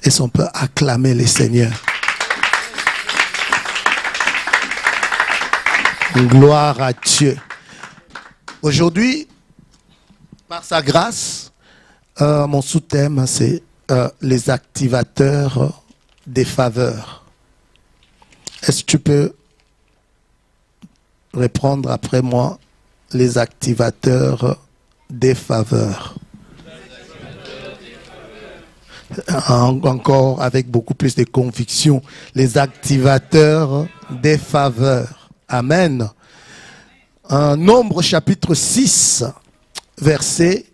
Est-ce qu'on peut acclamer les seigneurs? Gloire à Dieu. Aujourd'hui, par sa grâce, mon sous-thème, c'est les activateurs des faveurs. Est-ce que tu peux répondre après moi? Les activateurs des faveurs. Encore avec beaucoup plus de conviction. Les activateurs des faveurs. Amen. Nombre chapitre 6, verset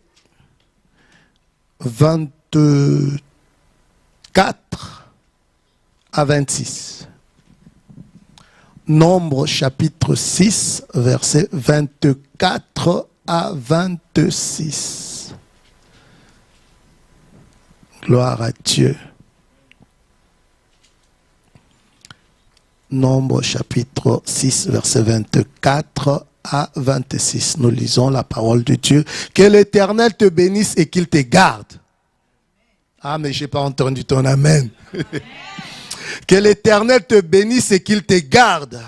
24 à 26. Nombre chapitre 6, verset 24 à 26. Gloire à Dieu. Nombre chapitre 6, verset 24 à 26. Nous lisons la parole de Dieu. Que l'Éternel te bénisse et qu'il te garde. Ah, mais je n'ai pas entendu ton amen. Que l'Éternel te bénisse et qu'il te garde.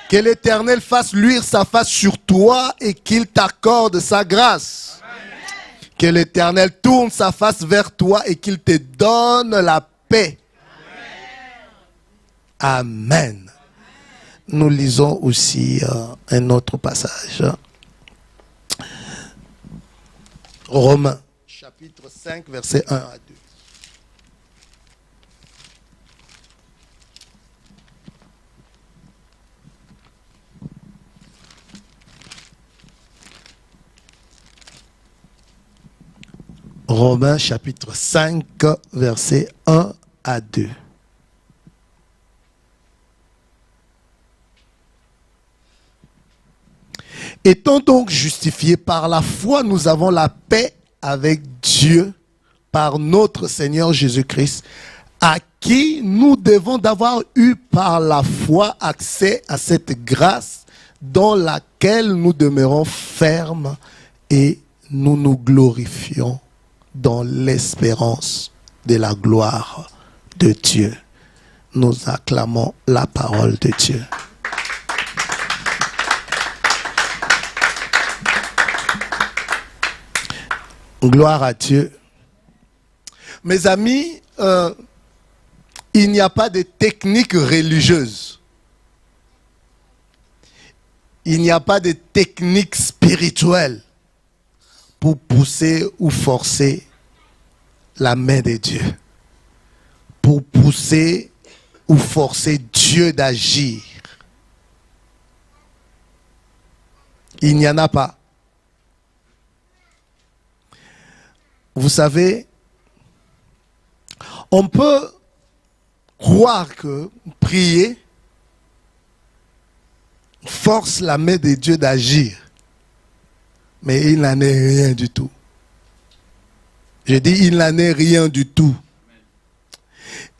Que l'Éternel fasse luire sa face sur toi et qu'il t'accorde sa grâce. Que l'Éternel tourne sa face vers toi et qu'il te donne la paix. Amen. Nous lisons aussi un autre passage. Romains, chapitre 5, versets 1 à 2. Romains, chapitre 5, versets 1 à 2. Étant donc justifiés par la foi, nous avons la paix avec Dieu par notre Seigneur Jésus-Christ, à qui nous devons d'avoir eu par la foi accès à cette grâce dans laquelle nous demeurons fermes et nous nous glorifions dans l'espérance de la gloire de Dieu. Nous acclamons la parole de Dieu. Gloire à Dieu. Mes amis, il n'y a pas de technique religieuse. Il n'y a pas de technique spirituelle pour pousser ou forcer la main de Dieu. Pour pousser ou forcer Dieu d'agir. Il n'y en a pas. Vous savez, on peut croire que prier force la main de Dieu d'agir. Mais il n'en est rien du tout. Je dis, il n'en est rien du tout.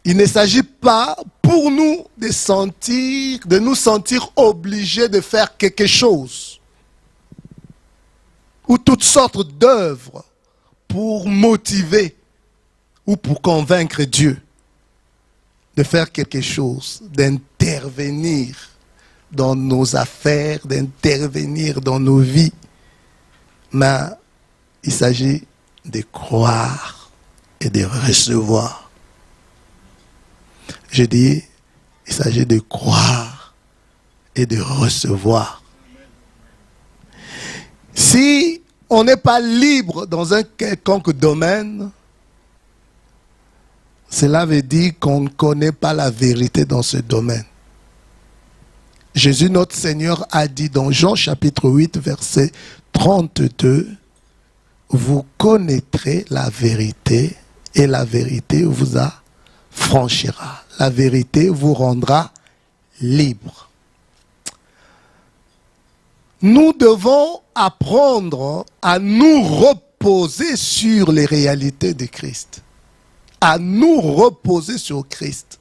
Il ne s'agit pas pour nous de nous sentir obligés de faire quelque chose. Ou toutes sortes d'œuvres pour motiver ou pour convaincre Dieu de faire quelque chose, d'intervenir dans nos affaires, d'intervenir dans nos vies. Mais il s'agit de croire et de recevoir. Je dis, il s'agit de croire et de recevoir. Si on n'est pas libre dans un quelconque domaine, cela veut dire qu'on ne connaît pas la vérité dans ce domaine. Jésus, notre Seigneur, a dit dans Jean chapitre 8, verset 32, « Vous connaîtrez la vérité et la vérité vous affranchira. La vérité vous rendra libre. » Nous devons apprendre à nous reposer sur les réalités de Christ. À nous reposer sur Christ.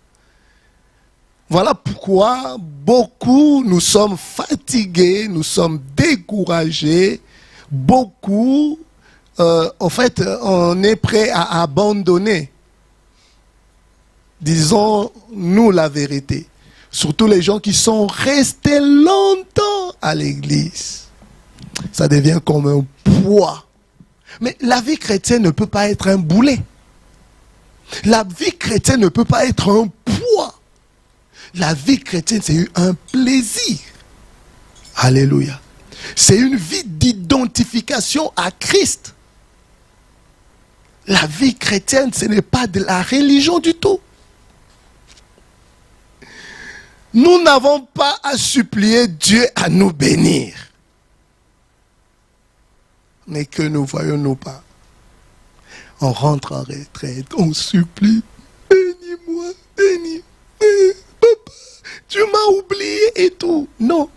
Voilà pourquoi beaucoup nous sommes fatigués, nous sommes découragés. Beaucoup, en fait, on est prêt à abandonner. disons-nous la vérité. Surtout les gens qui sont restés longtemps à l'église. Ça devient comme un poids. Mais la vie chrétienne ne peut pas être un boulet. La vie chrétienne ne peut pas être un poids. La vie chrétienne, c'est un plaisir. Alléluia. C'est une vie d'identification à Christ. La vie chrétienne, ce n'est pas de la religion du tout. Nous n'avons pas à supplier Dieu à nous bénir. Mais que ne voyons-nous pas? On rentre en retraite, on supplie. Bénis-moi, bénis-moi, papa, tu m'as oublié et tout. Non,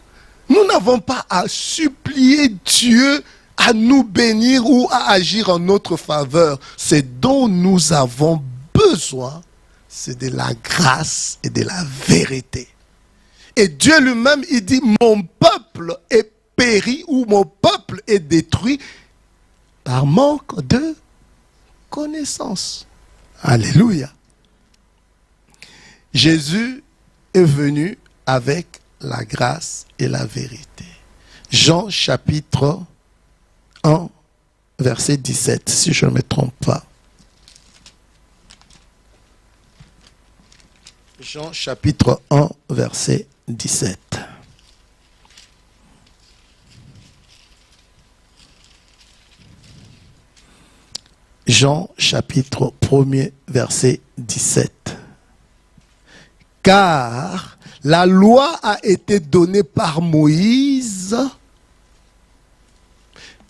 nous n'avons pas à supplier Dieu à nous bénir ou à agir en notre faveur. Ce dont nous avons besoin, c'est de la grâce et de la vérité. Et Dieu lui-même, il dit, mon peuple est péri ou mon peuple est détruit par manque de connaissance. Alléluia. Jésus est venu avec la grâce et la vérité. Jean chapitre 1, verset 17, si je ne me trompe pas. Jean chapitre 1, verset 17. Jean chapitre 1er, verset 17. Car la loi a été donnée par Moïse,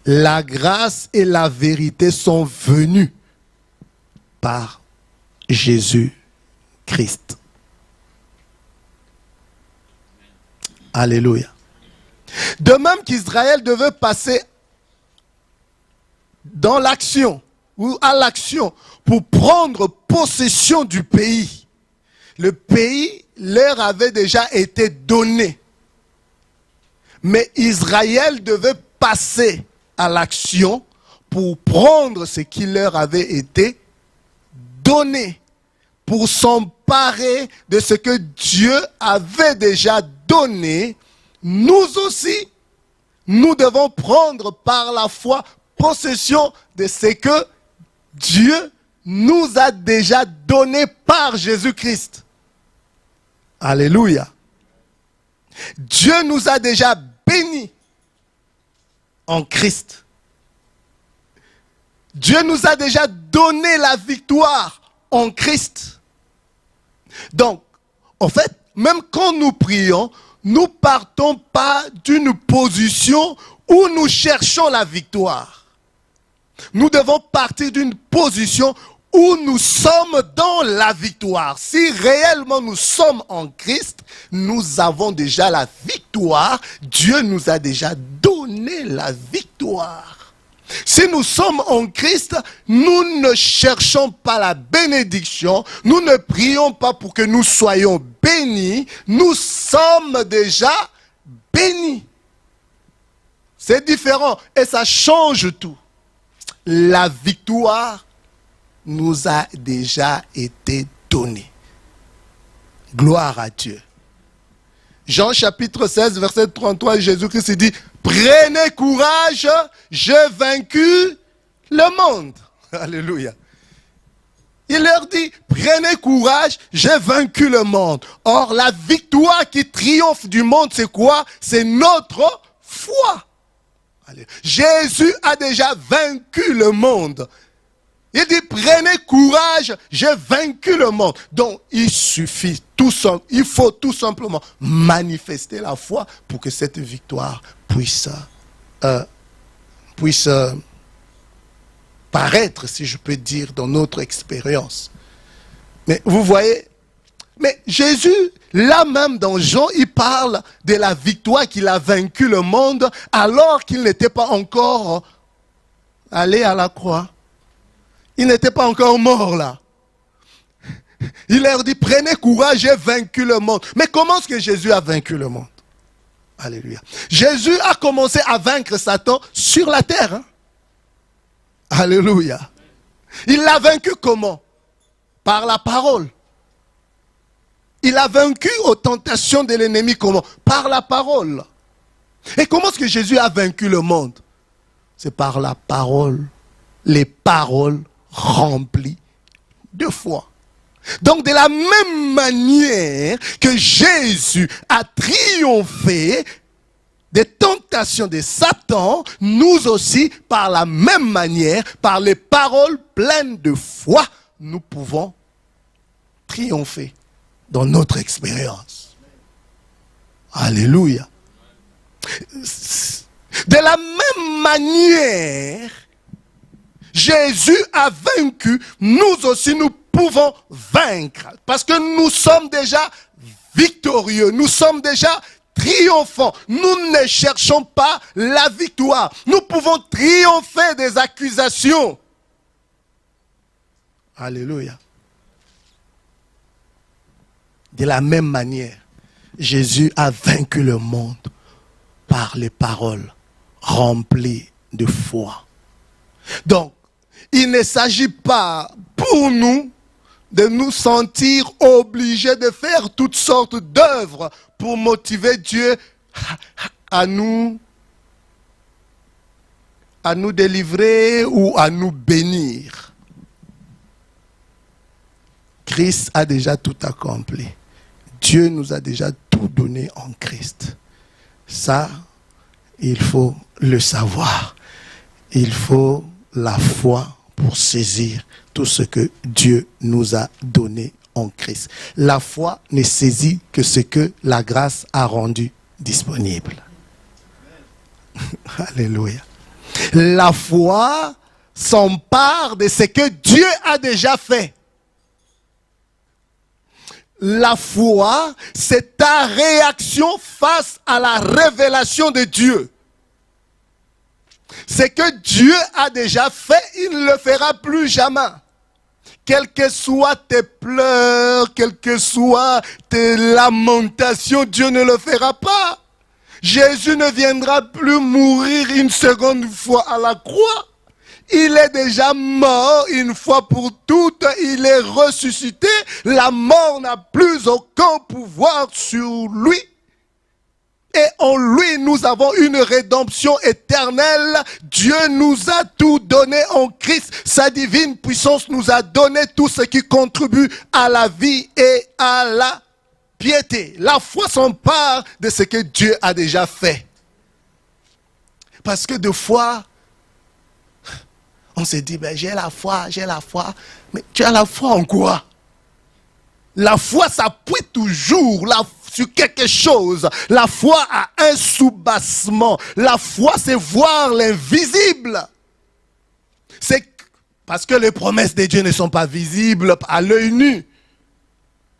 la grâce et la vérité sont venues par Jésus-Christ. Alléluia. De même qu'Israël devait passer dans l'action, ou à l'action, pour prendre possession du pays. Le pays leur avait déjà été donné. Mais Israël devait passer à l'action pour prendre ce qui leur avait été donné, pour s'emparer de ce que Dieu avait déjà donné. Nous aussi, nous devons prendre par la foi possession de ce que Dieu nous a déjà donné par Jésus-Christ. Alléluia. Dieu nous a déjà bénis en Christ. Dieu nous a déjà donné la victoire en Christ. Donc, en fait, même quand nous prions, nous partons pas d'une position où nous cherchons la victoire. Nous devons partir d'une position où nous sommes dans la victoire. Si réellement nous sommes en Christ, nous avons déjà la victoire. Dieu nous a déjà donné la victoire. Si nous sommes en Christ, nous ne cherchons pas la bénédiction. Nous ne prions pas pour que nous soyons bénis. Nous sommes déjà bénis. C'est différent et ça change tout. La victoire nous a déjà été donnée. Gloire à Dieu. Jean chapitre 16, verset 33, Jésus-Christ dit, prenez courage, j'ai vaincu le monde. Alléluia. Il leur dit, prenez courage, j'ai vaincu le monde. Or, la victoire qui triomphe du monde, c'est quoi? C'est notre foi. Jésus a déjà vaincu le monde. Il dit, prenez courage, j'ai vaincu le monde. Donc, il faut tout simplement manifester la foi pour que cette victoire puisse paraître, si je peux dire, dans notre expérience. Mais vous voyez, mais Jésus, là même dans Jean, il parle de la victoire qu'il a vaincu le monde alors qu'il n'était pas encore allé à la croix. Il n'était pas encore mort là. Il leur dit, prenez courage, j'ai vaincu le monde. Mais comment est-ce que Jésus a vaincu le monde? Alléluia. Jésus a commencé à vaincre Satan sur la terre. Hein? Alléluia. Il l'a vaincu comment? Par la parole. Il a vaincu aux tentations de l'ennemi comment? Par la parole. Et comment est-ce que Jésus a vaincu le monde? C'est par la parole. Les paroles remplies de foi. Donc de la même manière que Jésus a triomphé des tentations de Satan, nous aussi, par la même manière, par les paroles pleines de foi, nous pouvons triompher dans notre expérience. Alléluia. De la même manière, Jésus a vaincu, nous aussi nous pouvons vaincre. Parce que nous sommes déjà victorieux, nous sommes déjà triomphants. Nous ne cherchons pas la victoire. Nous pouvons triompher des accusations. Alléluia. De la même manière, Jésus a vaincu le monde par les paroles remplies de foi. Donc, il ne s'agit pas pour nous de nous sentir obligés de faire toutes sortes d'œuvres pour motiver Dieu à nous délivrer ou à nous bénir. Christ a déjà tout accompli. Dieu nous a déjà tout donné en Christ. Ça, il faut le savoir. Il faut la foi pour saisir tout ce que Dieu nous a donné en Christ. La foi ne saisit que ce que la grâce a rendu disponible. Alléluia. La foi s'empare de ce que Dieu a déjà fait. La foi, c'est ta réaction face à la révélation de Dieu. Ce que Dieu a déjà fait, il ne le fera plus jamais. Quelles que soient tes pleurs, quelles que soient tes lamentations, Dieu ne le fera pas. Jésus ne viendra plus mourir une seconde fois à la croix. Il est déjà mort une fois pour toutes, il est ressuscité. La mort n'a plus aucun pouvoir sur lui. Et en lui, nous avons une rédemption éternelle. Dieu nous a tout donné en Christ. Sa divine puissance nous a donné tout ce qui contribue à la vie et à la piété. La foi s'empare de ce que Dieu a déjà fait. Parce que des fois, on se dit, ben, j'ai la foi. Mais tu as la foi en quoi? La foi s'appuie toujours sur quelque chose. La foi a un soubassement. La foi, c'est voir l'invisible. C'est parce que les promesses de Dieu ne sont pas visibles à l'œil nu.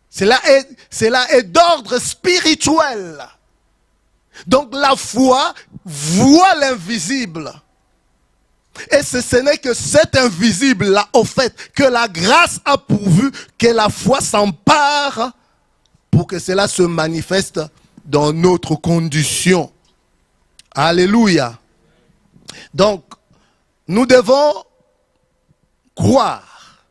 Cela est d'ordre spirituel. Donc la foi voit l'invisible. Et ce n'est que cet invisible-là, au fait, que la grâce a pourvu que la foi s'empare pour que cela se manifeste dans notre condition. Alléluia. Donc, nous devons croire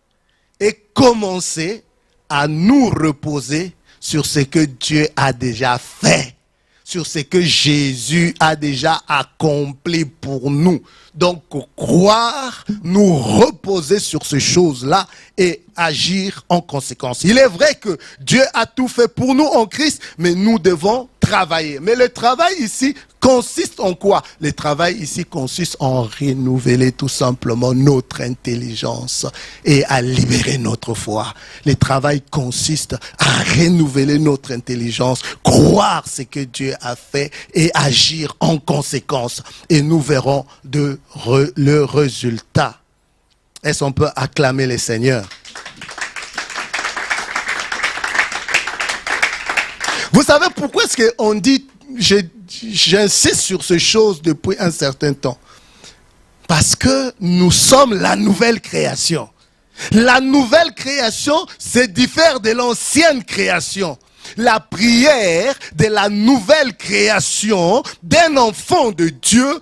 et commencer à nous reposer sur ce que Dieu a déjà fait, sur ce que Jésus a déjà accompli pour nous. Donc, croire, nous reposer sur ces choses-là et agir en conséquence. Il est vrai que Dieu a tout fait pour nous en Christ, mais nous devons travailler. Mais le travail ici consiste en quoi? Le travail ici consiste en renouveler tout simplement notre intelligence et à libérer notre foi. Le travail consiste à renouveler notre intelligence, croire ce que Dieu a fait et agir en conséquence. Et nous verrons le résultat. Est-ce qu'on peut acclamer le Seigneur? Vous savez pourquoi est-ce qu'on dit, j'insiste sur ces choses depuis un certain temps? Parce que nous sommes la nouvelle création. La nouvelle création se diffère de l'ancienne création. La prière de la nouvelle création d'un enfant de Dieu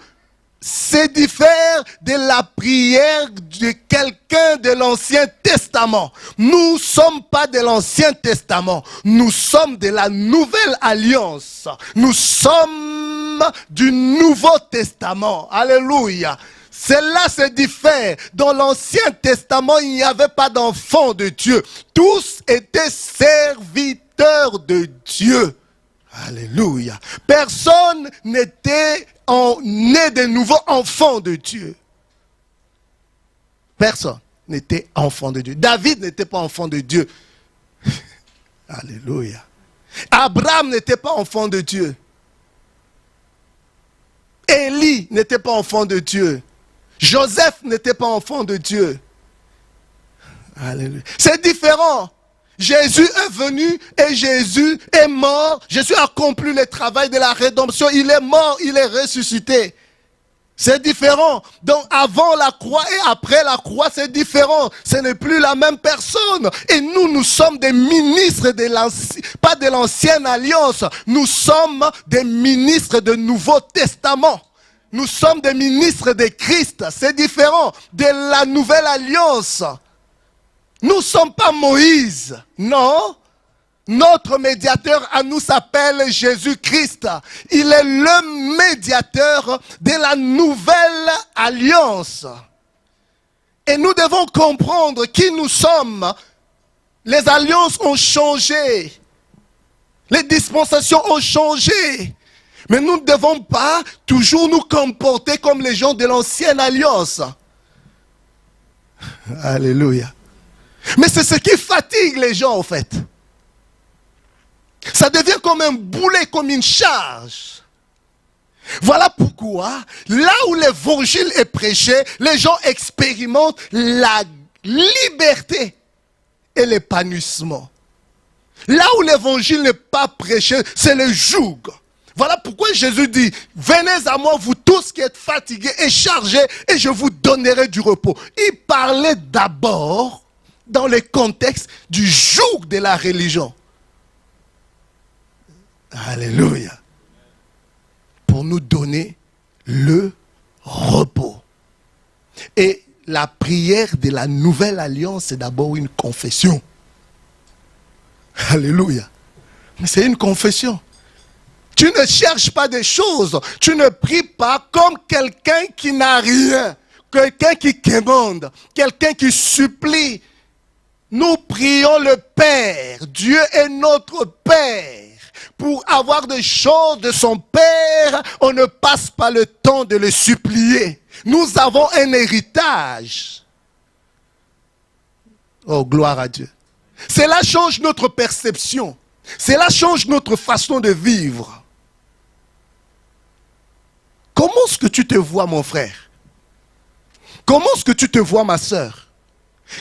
se diffère de la prière de quelqu'un de l'Ancien Testament. Nous ne sommes pas de l'Ancien Testament. Nous sommes de la Nouvelle Alliance. Nous sommes du Nouveau Testament. Alléluia. Cela se diffère. Dans l'Ancien Testament, il n'y avait pas d'enfants de Dieu. Tous étaient serviteurs de Dieu. Alléluia. Personne n'était né de nouveau enfant de Dieu. Personne n'était enfant de Dieu. David n'était pas enfant de Dieu. Alléluia. Abraham n'était pas enfant de Dieu. Élie n'était pas enfant de Dieu. Joseph n'était pas enfant de Dieu. Alléluia. C'est différent. Jésus est venu et Jésus est mort. Jésus a accompli le travail de la rédemption. Il est mort, il est ressuscité. C'est différent. Donc avant la croix et après la croix, c'est différent. Ce n'est plus la même personne. Et nous sommes des ministres de pas de l'ancienne alliance. Nous sommes des ministres du Nouveau Testament. Nous sommes des ministres de Christ. C'est différent de la nouvelle alliance. Nous ne sommes pas Moïse, non. Notre médiateur à nous s'appelle Jésus-Christ. Il est le médiateur de la nouvelle alliance. Et nous devons comprendre qui nous sommes. Les alliances ont changé. Les dispensations ont changé. Mais nous ne devons pas toujours nous comporter comme les gens de l'ancienne alliance. Alléluia. Mais c'est ce qui fatigue les gens, en fait. Ça devient comme un boulet, comme une charge. Voilà pourquoi, là où l'évangile est prêché, les gens expérimentent la liberté et l'épanouissement. Là où l'évangile n'est pas prêché, c'est le joug. Voilà pourquoi Jésus dit, venez à moi vous tous qui êtes fatigués et chargés, et je vous donnerai du repos. Il parlait d'abord dans le contexte du joug de la religion. Alléluia. Pour nous donner le repos. Et la prière de la nouvelle alliance, c'est d'abord une confession. Alléluia. Mais c'est une confession. Tu ne cherches pas des choses. Tu ne pries pas comme quelqu'un qui n'a rien. Quelqu'un qui quémande. Quelqu'un qui supplie. Nous prions le Père. Dieu est notre Père. Pour avoir des choses de son Père, on ne passe pas le temps de le supplier. Nous avons un héritage. Oh, gloire à Dieu. Cela change notre perception. Cela change notre façon de vivre. Comment est-ce que tu te vois, mon frère? Comment est-ce que tu te vois, ma soeur?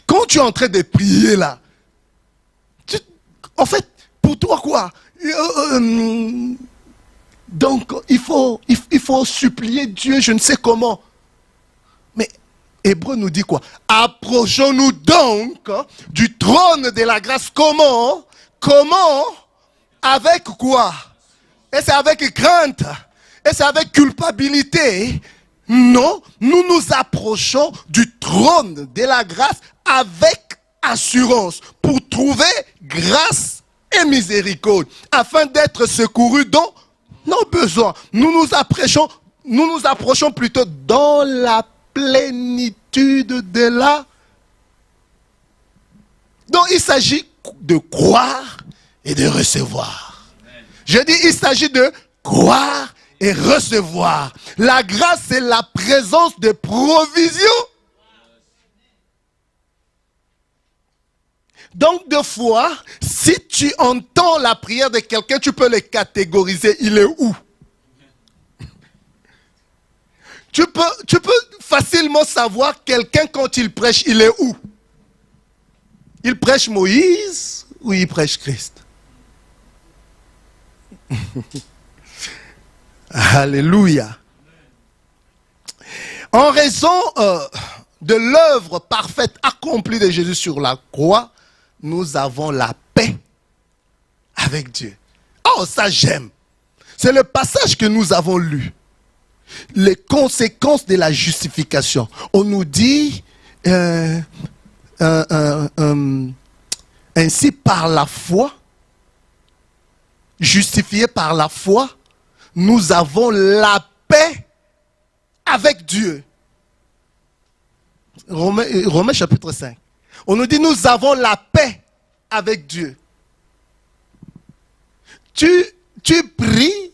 Quand tu es en train de prier là, en fait, pour toi quoi? Donc, il faut supplier Dieu, je ne sais comment. Mais Hébreu nous dit quoi? Approchons-nous donc du trône de la grâce. Comment? Comment? Avec quoi? Et c'est avec crainte. Et c'est avec culpabilité. Non, nous nous approchons du trône de la grâce avec assurance pour trouver grâce et miséricorde afin d'être secourus dans nos besoins. Nous nous approchons plutôt dans la plénitude de la... Donc il s'agit de croire et de recevoir. Je dis il s'agit de croire et recevoir. La grâce, c'est la présence de provision. Donc, deux fois, si tu entends la prière de quelqu'un, tu peux le catégoriser. Il est où? Tu peux facilement savoir quelqu'un quand il prêche, il est où? Il prêche Moïse ou il prêche Christ? Alléluia. En raison de l'œuvre parfaite accomplie de Jésus sur la croix, nous avons la paix avec Dieu. Oh, ça j'aime. C'est le passage que nous avons lu. les conséquences de la justification. On nous dit ainsi par la foi, justifiés par la foi, nous avons la paix avec Dieu. Romains chapitre 5. On nous dit nous avons la paix avec Dieu. Tu pries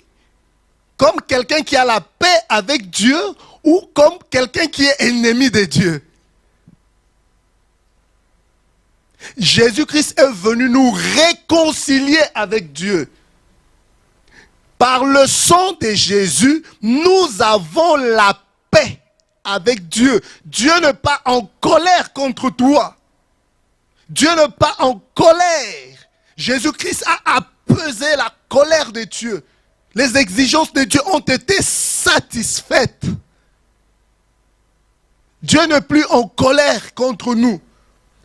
comme quelqu'un qui a la paix avec Dieu ou comme quelqu'un qui est ennemi de Dieu. Jésus-Christ est venu nous réconcilier avec Dieu. Par le sang de Jésus, nous avons la paix avec Dieu. Dieu n'est pas en colère contre toi. Dieu n'est pas en colère. Jésus-Christ a apaisé la colère de Dieu. Les exigences de Dieu ont été satisfaites. Dieu n'est plus en colère contre nous.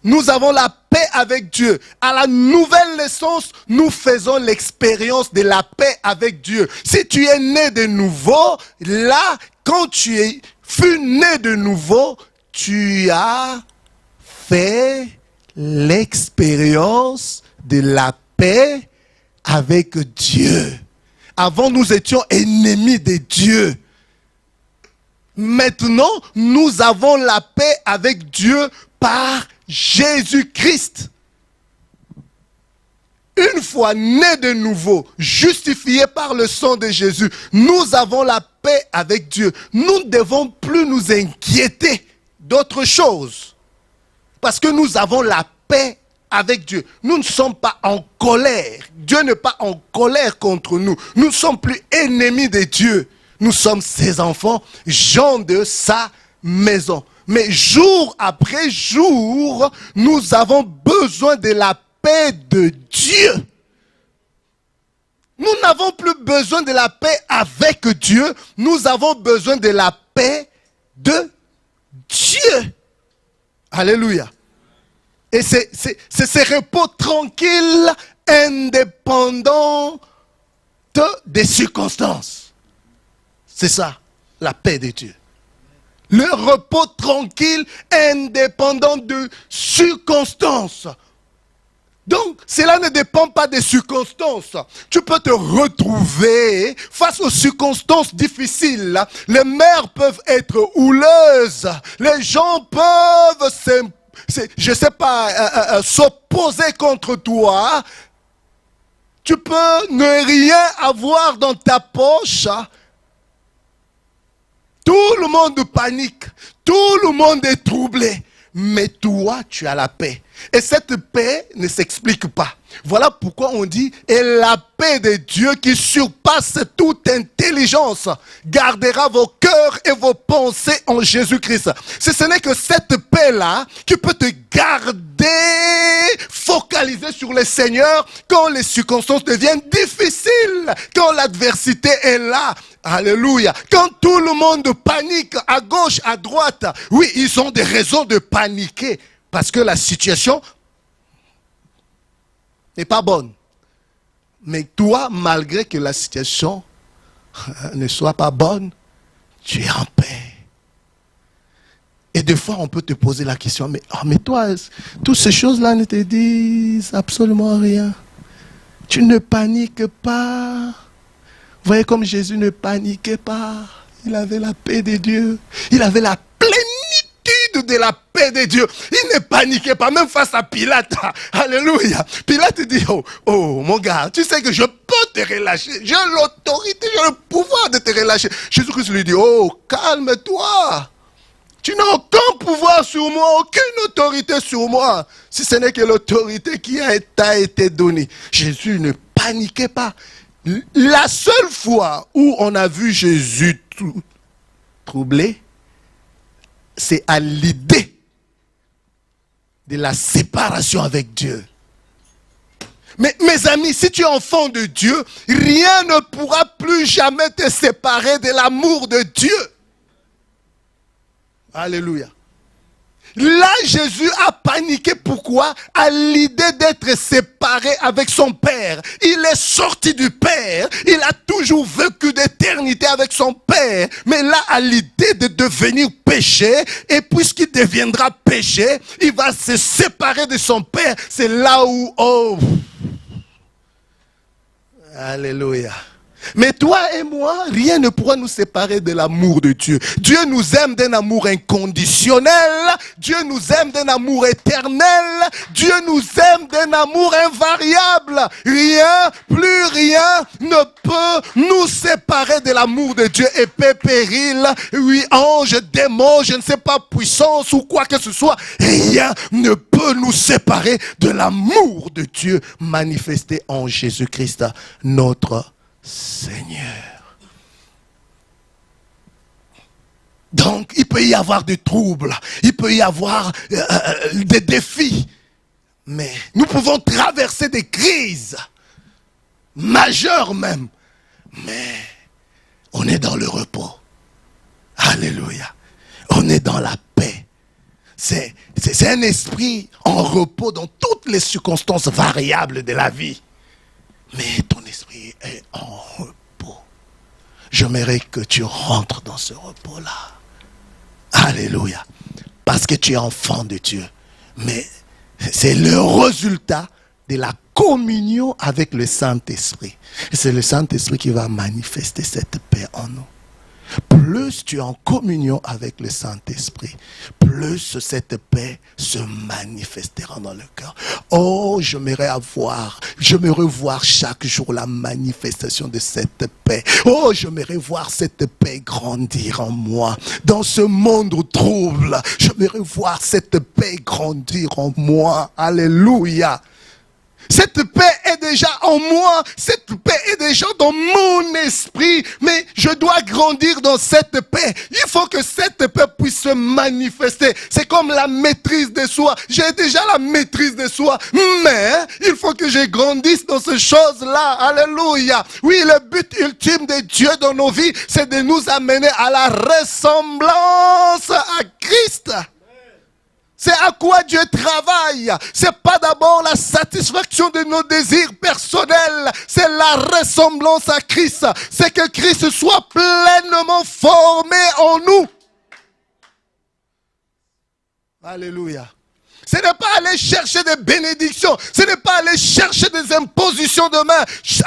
Nous avons la paix avec Dieu. À la nouvelle naissance, nous faisons l'expérience de la paix avec Dieu. Si tu es né de nouveau, là, quand fus né de nouveau, tu as fait l'expérience de la paix avec Dieu. Avant, nous étions ennemis de Dieu. Maintenant, nous avons la paix avec Dieu par Jésus-Christ. Une fois nés de nouveau, justifiés par le sang de Jésus, nous avons la paix avec Dieu. Nous ne devons plus nous inquiéter d'autre chose. Parce que nous avons la paix avec Dieu. Nous ne sommes pas en colère. Dieu n'est pas en colère contre nous. Nous ne sommes plus ennemis de Dieu. Nous sommes ses enfants, gens de sa maison. Mais jour après jour, nous avons besoin de la paix de Dieu. Nous n'avons plus besoin de la paix avec Dieu. Nous avons besoin de la paix de Dieu. Alléluia. Et c'est ce repos tranquille, indépendant des circonstances. C'est ça, la paix de Dieu. Le repos tranquille, indépendant de circonstances. Donc, cela ne dépend pas des circonstances. Tu peux te retrouver face aux circonstances difficiles. Les mers peuvent être houleuses. Les gens peuvent s'opposer contre toi. Tu peux ne rien avoir dans ta poche. Tout le monde panique. Tout le monde est troublé. Mais toi, tu as la paix. Et cette paix ne s'explique pas. Voilà pourquoi on dit, et la paix de Dieu qui surpasse toute intelligence gardera vos cœurs et vos pensées en Jésus-Christ. Ce n'est que cette paix-là qui peut te garder focalisé sur le Seigneur quand les circonstances deviennent difficiles, quand l'adversité est là. Alléluia. Quand tout le monde panique à gauche, à droite, oui, ils ont des raisons de paniquer parce que la situation n'est pas bonne. Mais toi, malgré que la situation ne soit pas bonne, tu es en paix. Et des fois, on peut te poser la question, mais toi, toutes ces choses-là ne te disent absolument rien. Tu ne paniques pas. Vous voyez comme Jésus ne paniquait pas. Il avait la paix de Dieu. Il avait la plénitude de la paix de Dieu. Il ne paniquait pas, même face à Pilate. Alléluia. Pilate dit, oh mon gars, tu sais que je peux te relâcher. J'ai l'autorité, j'ai le pouvoir de te relâcher. Jésus-Christ lui dit, oh, calme-toi. Tu n'as aucun pouvoir sur moi, aucune autorité sur moi. Si ce n'est que l'autorité qui t'a été donnée. Jésus ne paniquait pas. La seule fois où on a vu Jésus troublé, c'est à l'idée de la séparation avec Dieu. Mais mes amis, si tu es enfant de Dieu, rien ne pourra plus jamais te séparer de l'amour de Dieu. Alléluia. Là, Jésus a paniqué. Pourquoi? À l'idée d'être séparé avec son Père. Il est sorti du Père. Il a toujours vécu d'éternité avec son Père. Mais là, à l'idée de devenir péché, et puisqu'il deviendra péché, il va se séparer de son Père. C'est là où, oh, alléluia. Mais toi et moi, rien ne pourra nous séparer de l'amour de Dieu. Dieu nous aime d'un amour inconditionnel. Dieu nous aime d'un amour éternel. Dieu nous aime d'un amour invariable. Rien, plus rien ne peut nous séparer de l'amour de Dieu. Épée, péril, oui, ange, démon, je ne sais pas, puissance ou quoi que ce soit. Rien ne peut nous séparer de l'amour de Dieu manifesté en Jésus-Christ, notre Seigneur. Donc, il peut y avoir des troubles, il peut y avoir des défis, mais nous pouvons traverser des crises majeures même, mais on est dans le repos. Alléluia. On est dans la paix. C'est un esprit en repos dans toutes les circonstances variables de la vie. Mais ton esprit est en repos. J'aimerais que tu rentres dans ce repos-là. Alléluia. Parce que tu es enfant de Dieu. Mais c'est le résultat de la communion avec le Saint-Esprit. Et c'est le Saint-Esprit qui va manifester cette paix en nous. Plus tu es en communion avec le Saint-Esprit, plus cette paix se manifestera dans le cœur. Oh, j'aimerais voir chaque jour la manifestation de cette paix. Oh, j'aimerais voir cette paix grandir en moi. Dans ce monde trouble, j'aimerais voir cette paix grandir en moi. Alléluia. Cette paix est déjà en moi, cette paix est déjà dans mon esprit, mais je dois grandir dans cette paix. Il faut que cette paix puisse se manifester. C'est comme la maîtrise de soi. J'ai déjà la maîtrise de soi, mais il faut que je grandisse dans ces choses-là. Alléluia. Oui, le but ultime de Dieu dans nos vies, c'est de nous amener à la ressemblance à Christ. C'est à quoi Dieu travaille. C'est pas d'abord la satisfaction de nos désirs personnels. C'est la ressemblance à Christ. C'est que Christ soit pleinement formé en nous. Alléluia. Ce n'est pas aller chercher des bénédictions. Ce n'est pas aller chercher des impositions de main.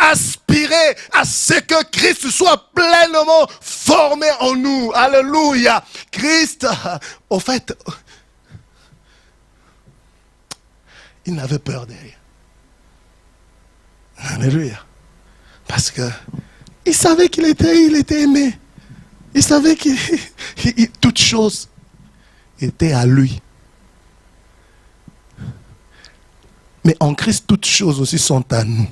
Aspirer à ce que Christ soit pleinement formé en nous. Alléluia. Christ, au fait, il n'avait peur de rien. Alléluia. Parce que il savait qu'il était aimé. Il savait que toute chose était à lui. Mais en Christ, toutes choses aussi sont à nous.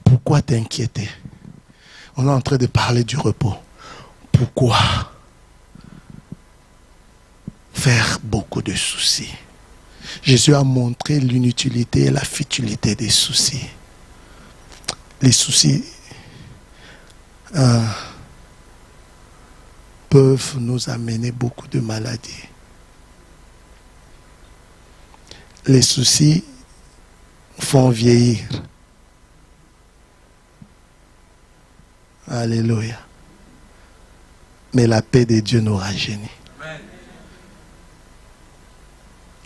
Pourquoi t'inquiéter? On est en train de parler du repos. Pourquoi faire beaucoup de soucis? Jésus a montré l'inutilité et la futilité des soucis. Les soucis peuvent nous amener beaucoup de maladies. Les soucis font vieillir. Alléluia. Mais la paix de Dieu nous rajeunit.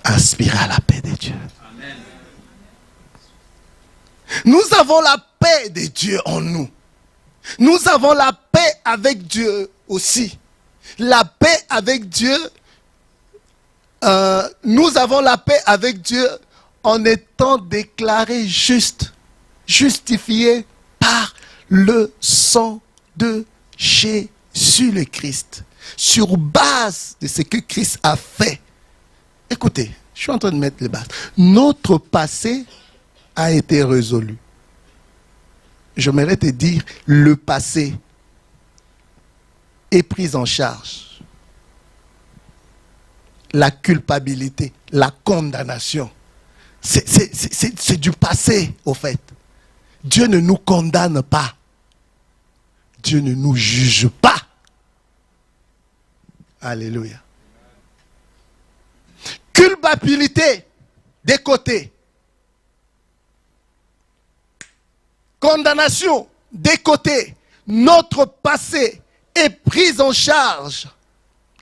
Aspirez à la paix de Dieu. Amen. Nous avons la paix de Dieu en nous. Nous avons la paix avec Dieu aussi. La paix avec Dieu, nous avons la paix avec Dieu en étant déclarés justes, justifiés par le sang de Jésus le Christ. Sur base de ce que Christ a fait. Écoutez, je suis en train de mettre les bases. Notre passé a été résolu. J'aimerais te dire, le passé est pris en charge. La culpabilité, la condamnation, c'est du passé, au fait. Dieu ne nous condamne pas. Dieu ne nous juge pas. Alléluia. Culpabilité des côtés. Condamnation des côtés. Notre passé est pris en charge.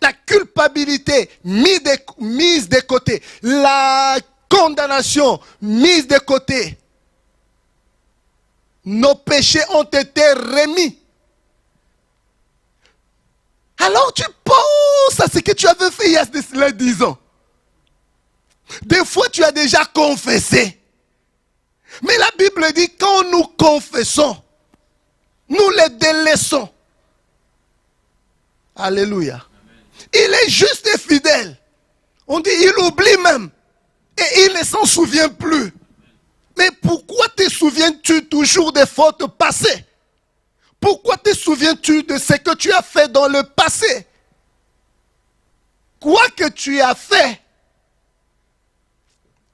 La culpabilité mise de côté. La condamnation mise de côté. Nos péchés ont été remis. Alors tu penses à ce que tu avais fait il y a cela 10 ans. Des fois tu as déjà confessé. Mais la Bible dit quand nous confessons, nous les délaissons. Alléluia. Il est juste et fidèle. On dit il oublie même. Et il ne s'en souvient plus. Mais pourquoi te souviens-tu toujours des fautes passées? Pourquoi te souviens-tu de ce que tu as fait dans le passé? Quoi que tu as fait,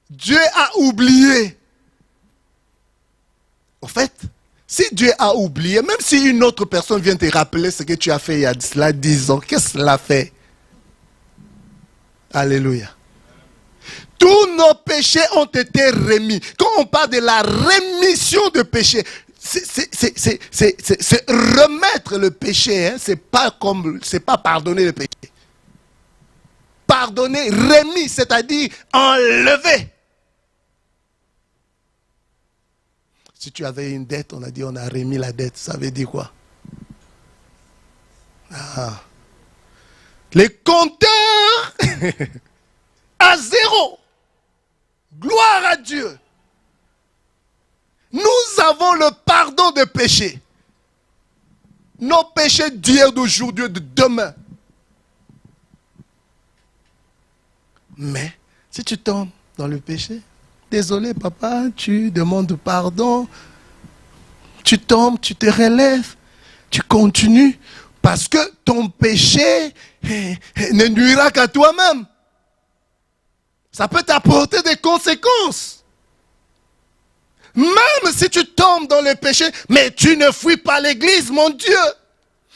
Dieu a oublié. En fait, si Dieu a oublié, même si une autre personne vient te rappeler ce que tu as fait il y a cela 10 ans, qu'est-ce que cela fait? Alléluia. Tous nos péchés ont été remis. Quand on parle de la rémission de péché, c'est remettre le péché. Hein? C'est pas pardonner le péché. Pardonner, remis, c'est-à-dire enlever. Si tu avais une dette, on a dit on a remis la dette. Ça veut dire quoi? Les compteurs à zéro. Gloire à Dieu. Nous avons le pardon des péchés. Nos péchés d'hier, d'aujourd'hui, de demain. Mais si tu tombes dans le péché, désolé papa, tu demandes pardon, tu tombes, tu te relèves, tu continues, parce que ton péché ne nuira qu'à toi-même. Ça peut t'apporter des conséquences. Même si tu tombes dans le péché, mais tu ne fuis pas l'église, mon Dieu.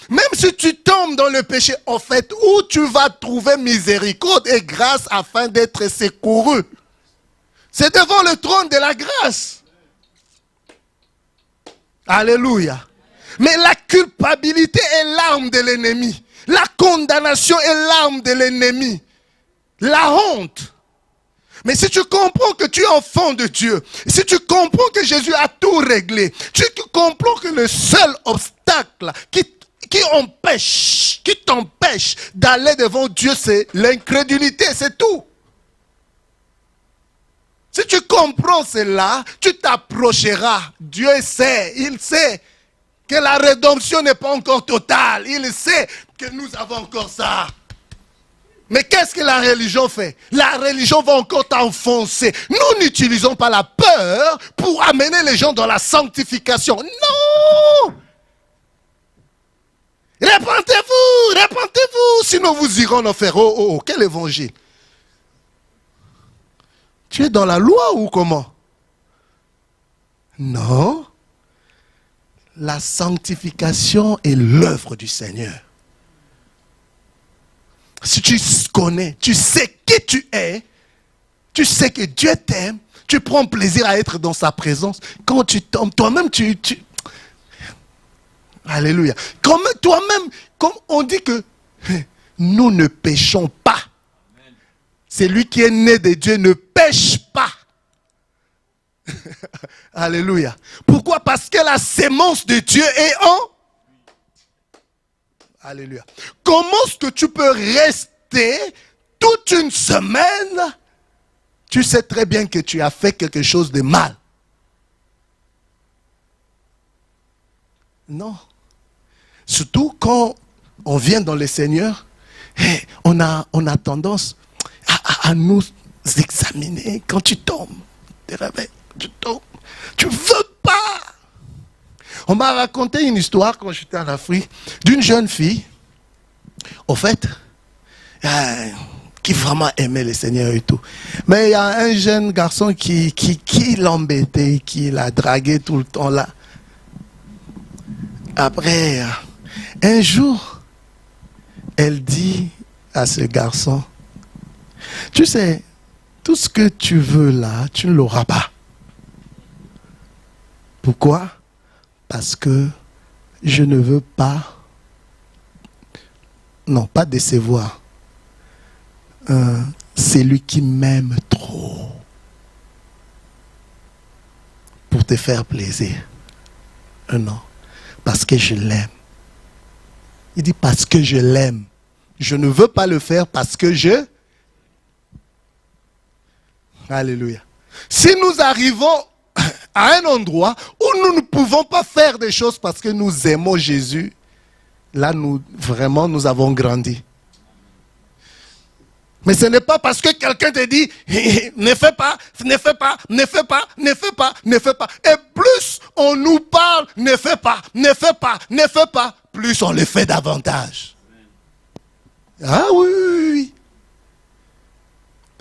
Même si tu tombes dans le péché, en fait, où tu vas trouver miséricorde et grâce afin d'être secouru? C'est devant le trône de la grâce. Alléluia. Mais la culpabilité est l'arme de l'ennemi. La condamnation est l'arme de l'ennemi. La honte. Mais si tu comprends que tu es enfant de Dieu, si tu comprends que Jésus a tout réglé, tu comprends que le seul obstacle qui t'empêche d'aller devant Dieu, c'est l'incrédulité, c'est tout. Si tu comprends cela, tu t'approcheras. Dieu sait, il sait que la rédemption n'est pas encore totale. Il sait que nous avons encore ça. Mais qu'est-ce que la religion fait? La religion va encore t'enfoncer. Nous n'utilisons pas la peur pour amener les gens dans la sanctification. Non! Répentez-vous, sinon vous irez en enfer. Oh, quel évangile? Tu es dans la loi ou comment? Non. La sanctification est l'œuvre du Seigneur. Si tu connais, tu sais qui tu es, tu sais que Dieu t'aime, tu prends plaisir à être dans sa présence. Quand tu tombes, toi-même, Alléluia. Comme toi-même, comme on dit que nous ne péchons pas. Celui qui est né de Dieu ne pêche pas. Alléluia. Pourquoi? Parce que la sémence de Dieu est en... Alléluia. Comment est-ce que tu peux rester toute une semaine? Tu sais très bien que tu as fait quelque chose de mal. Non. Surtout quand on vient dans le Seigneur, on a tendance à nous examiner. Quand tu tombes, tu te réveilles, tu tombes, tu ne veux pas. On m'a raconté une histoire quand j'étais en Afrique d'une jeune fille, au fait, qui vraiment aimait le Seigneur et tout. Mais il y a un jeune garçon qui l'embêtait, qui l'a dragué tout le temps là. Après, un jour, elle dit à ce garçon, tu sais, tout ce que tu veux là, tu ne l'auras pas. Pourquoi? Parce que je ne veux pas, non, pas décevoir. C'est lui qui m'aime trop pour te faire plaisir. Non, parce que je l'aime. Il dit parce que je l'aime. Je ne veux pas le faire parce que je... Alléluia. Si nous arrivons à un endroit où nous ne pouvons pas faire des choses parce que nous aimons Jésus, là, vraiment, nous avons grandi. Mais ce n'est pas parce que quelqu'un te dit, ne fais pas, ne fais pas, ne fais pas, ne fais pas, ne fais pas. Et plus on nous parle, ne fais pas, ne fais pas, ne fais pas, plus on le fait davantage. Ah oui, oui, oui.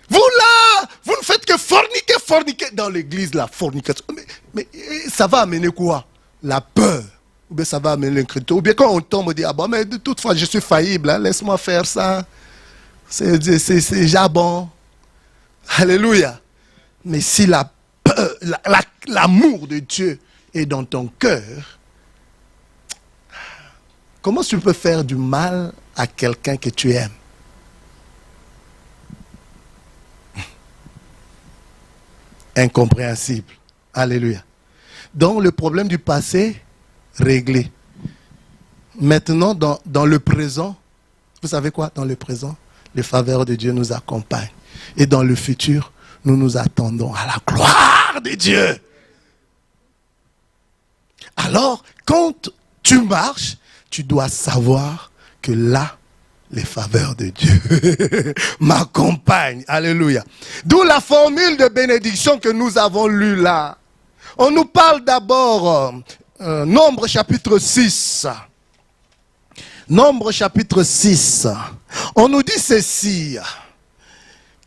Vous là, vous ne faites que forniquer, forniquer. Dans l'église, la fornication. Mais ça va amener quoi? La peur. Ou bien ça va amener l'incrédulité. Ou bien quand on tombe, on dit, ah bon, mais de toute façon, je suis faillible, hein, laisse-moi faire ça. C'est déjà bon. Alléluia. Mais si l'amour de Dieu est dans ton cœur, comment tu peux faire du mal à quelqu'un que tu aimes? Incompréhensible. Alléluia. Donc le problème du passé, réglé. Maintenant, dans le présent, vous savez quoi? Dans le présent, les faveurs de Dieu nous accompagnent. Et dans le futur, nous nous attendons à la gloire de Dieu. Alors, quand tu marches, tu dois savoir que là, les faveurs de Dieu m'accompagnent. Alléluia. D'où la formule de bénédiction que nous avons lue là. On nous parle d'abord, Nombre chapitre 6. Nombre chapitre 6. On nous dit ceci.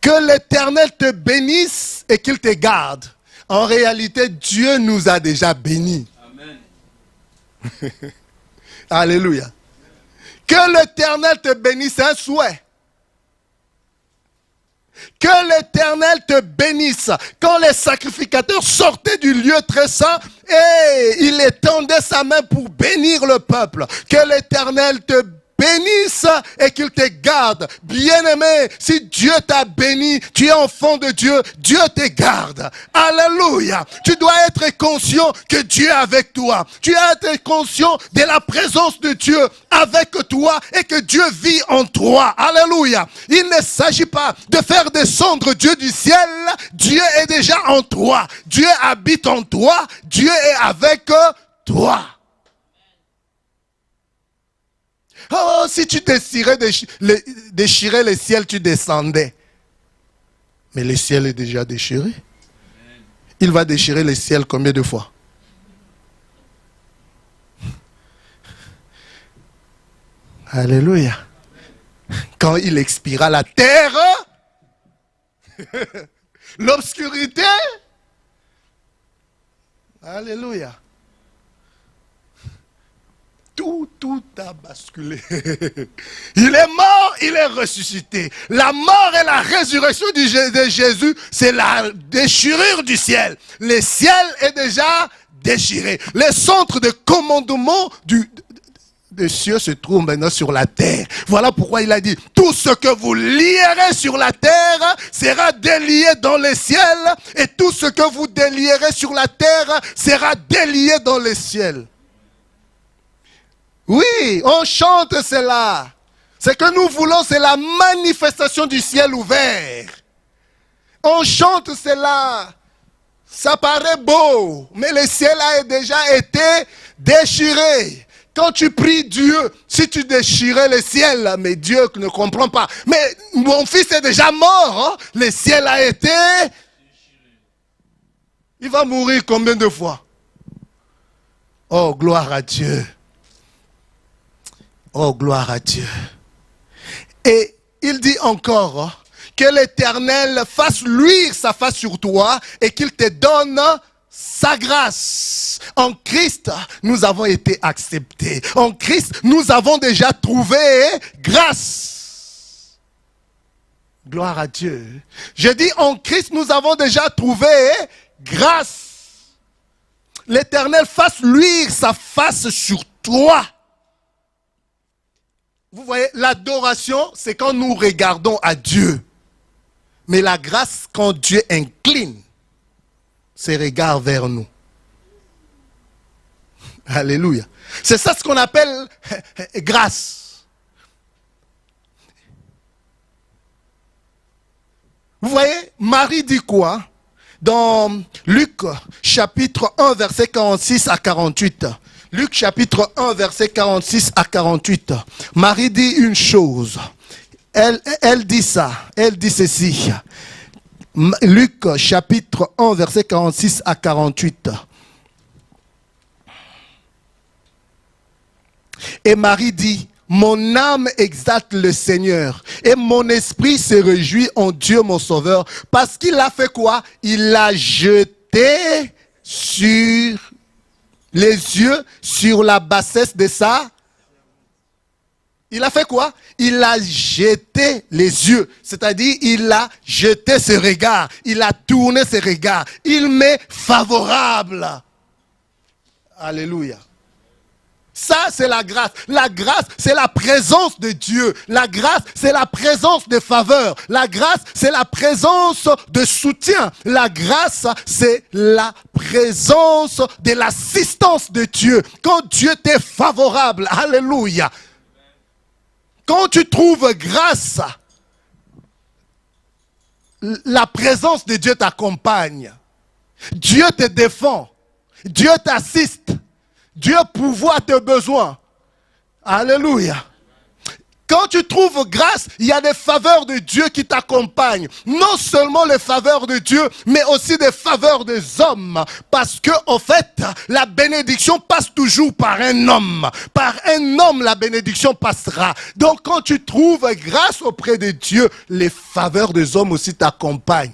Que l'Éternel te bénisse et qu'il te garde. En réalité, Dieu nous a déjà bénis. Amen. Alléluia. Que l'Éternel te bénisse, c'est un souhait. Que l'Éternel te bénisse. Quand les sacrificateurs sortaient du lieu très saint, et il étendait sa main pour bénir le peuple. Que l'Éternel te bénisse et qu'il te garde. Bien-aimé, si Dieu t'a béni, tu es enfant de Dieu, Dieu te garde. Alléluia. Tu dois être conscient que Dieu est avec toi. Tu dois être conscient de la présence de Dieu avec toi et que Dieu vit en toi. Alléluia. Il ne s'agit pas de faire descendre Dieu du ciel. Dieu est déjà en toi. Dieu habite en toi. Dieu est avec toi. Oh, si tu désirais déchirer le ciel, tu descendais. Mais le ciel est déjà déchiré. Il va déchirer le ciel combien de fois? Alléluia. Quand il expira la terre, l'obscurité. Alléluia. Tout a basculé. Il est mort, il est ressuscité. La mort et la résurrection de Jésus, c'est la déchirure du ciel. Le ciel est déjà déchiré. Le centre de commandement des cieux se trouve maintenant sur la terre. Voilà pourquoi il a dit, tout ce que vous lierez sur la terre sera délié dans les ciels, et tout ce que vous délierez sur la terre sera délié dans les ciels. Oui, on chante cela. Ce que nous voulons, c'est la manifestation du ciel ouvert. On chante cela. Ça paraît beau, mais le ciel a déjà été déchiré. Quand tu pries Dieu, si tu déchirais le ciel, mais Dieu ne comprend pas. Mais mon fils est déjà mort, hein? Le ciel a été déchiré. Il va mourir combien de fois? Oh, gloire à Dieu. Oh, gloire à Dieu. Et il dit encore que l'Éternel fasse luire sa face sur toi et qu'il te donne sa grâce. En Christ, nous avons été acceptés. En Christ, nous avons déjà trouvé grâce. Gloire à Dieu. Je dis, en Christ, nous avons déjà trouvé grâce. L'Éternel fasse luire sa face sur toi. Vous voyez, l'adoration, c'est quand nous regardons à Dieu. Mais la grâce, quand Dieu incline ses regards vers nous. Alléluia. C'est ça ce qu'on appelle grâce. Vous voyez, Marie dit quoi? Dans Luc chapitre 1, verset 46 à 48. Luc chapitre 1, verset 46 à 48. Marie dit une chose. Elle dit ça. Elle dit ceci. Luc chapitre 1, verset 46 à 48. Et Marie dit, mon âme exalte le Seigneur et mon esprit se réjouit en Dieu mon Sauveur, parce qu'il a fait quoi? Il l'a jeté sur les yeux, sur la bassesse de ça. Il a fait quoi? Il a jeté les yeux, c'est-à-dire il a jeté ses regards, il a tourné ses regards, il m'est favorable. Alléluia. Ça, c'est la grâce. La grâce, c'est la présence de Dieu. La grâce, c'est la présence de faveur. La grâce, c'est la présence de soutien. La grâce, c'est la présence de l'assistance de Dieu. Quand Dieu t'est favorable, alléluia. Quand tu trouves grâce, la présence de Dieu t'accompagne. Dieu te défend. Dieu t'assiste. Dieu pourvoit tes besoins. Alléluia. Quand tu trouves grâce, il y a des faveurs de Dieu qui t'accompagnent. Non seulement les faveurs de Dieu, mais aussi des faveurs des hommes. Parce que, en fait, la bénédiction passe toujours par un homme. Par un homme, la bénédiction passera. Donc, quand tu trouves grâce auprès de Dieu, les faveurs des hommes aussi t'accompagnent.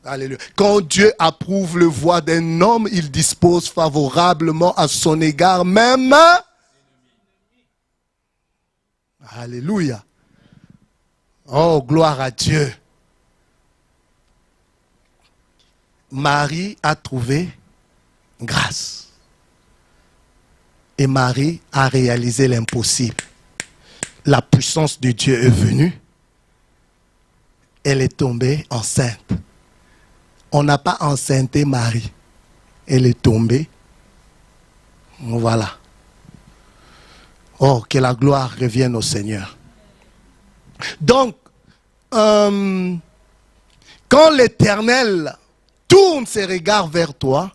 Alléluia. Quand Dieu approuve le voie d'un homme, il dispose favorablement à son égard même. Alléluia. Oh, gloire à Dieu. Marie a trouvé grâce. Et Marie a réalisé l'impossible. La puissance de Dieu est venue. Elle est tombée enceinte. On n'a pas enceinté Marie. Elle est tombée. Voilà. Oh, que la gloire revienne au Seigneur. Donc, quand l'Éternel tourne ses regards vers toi,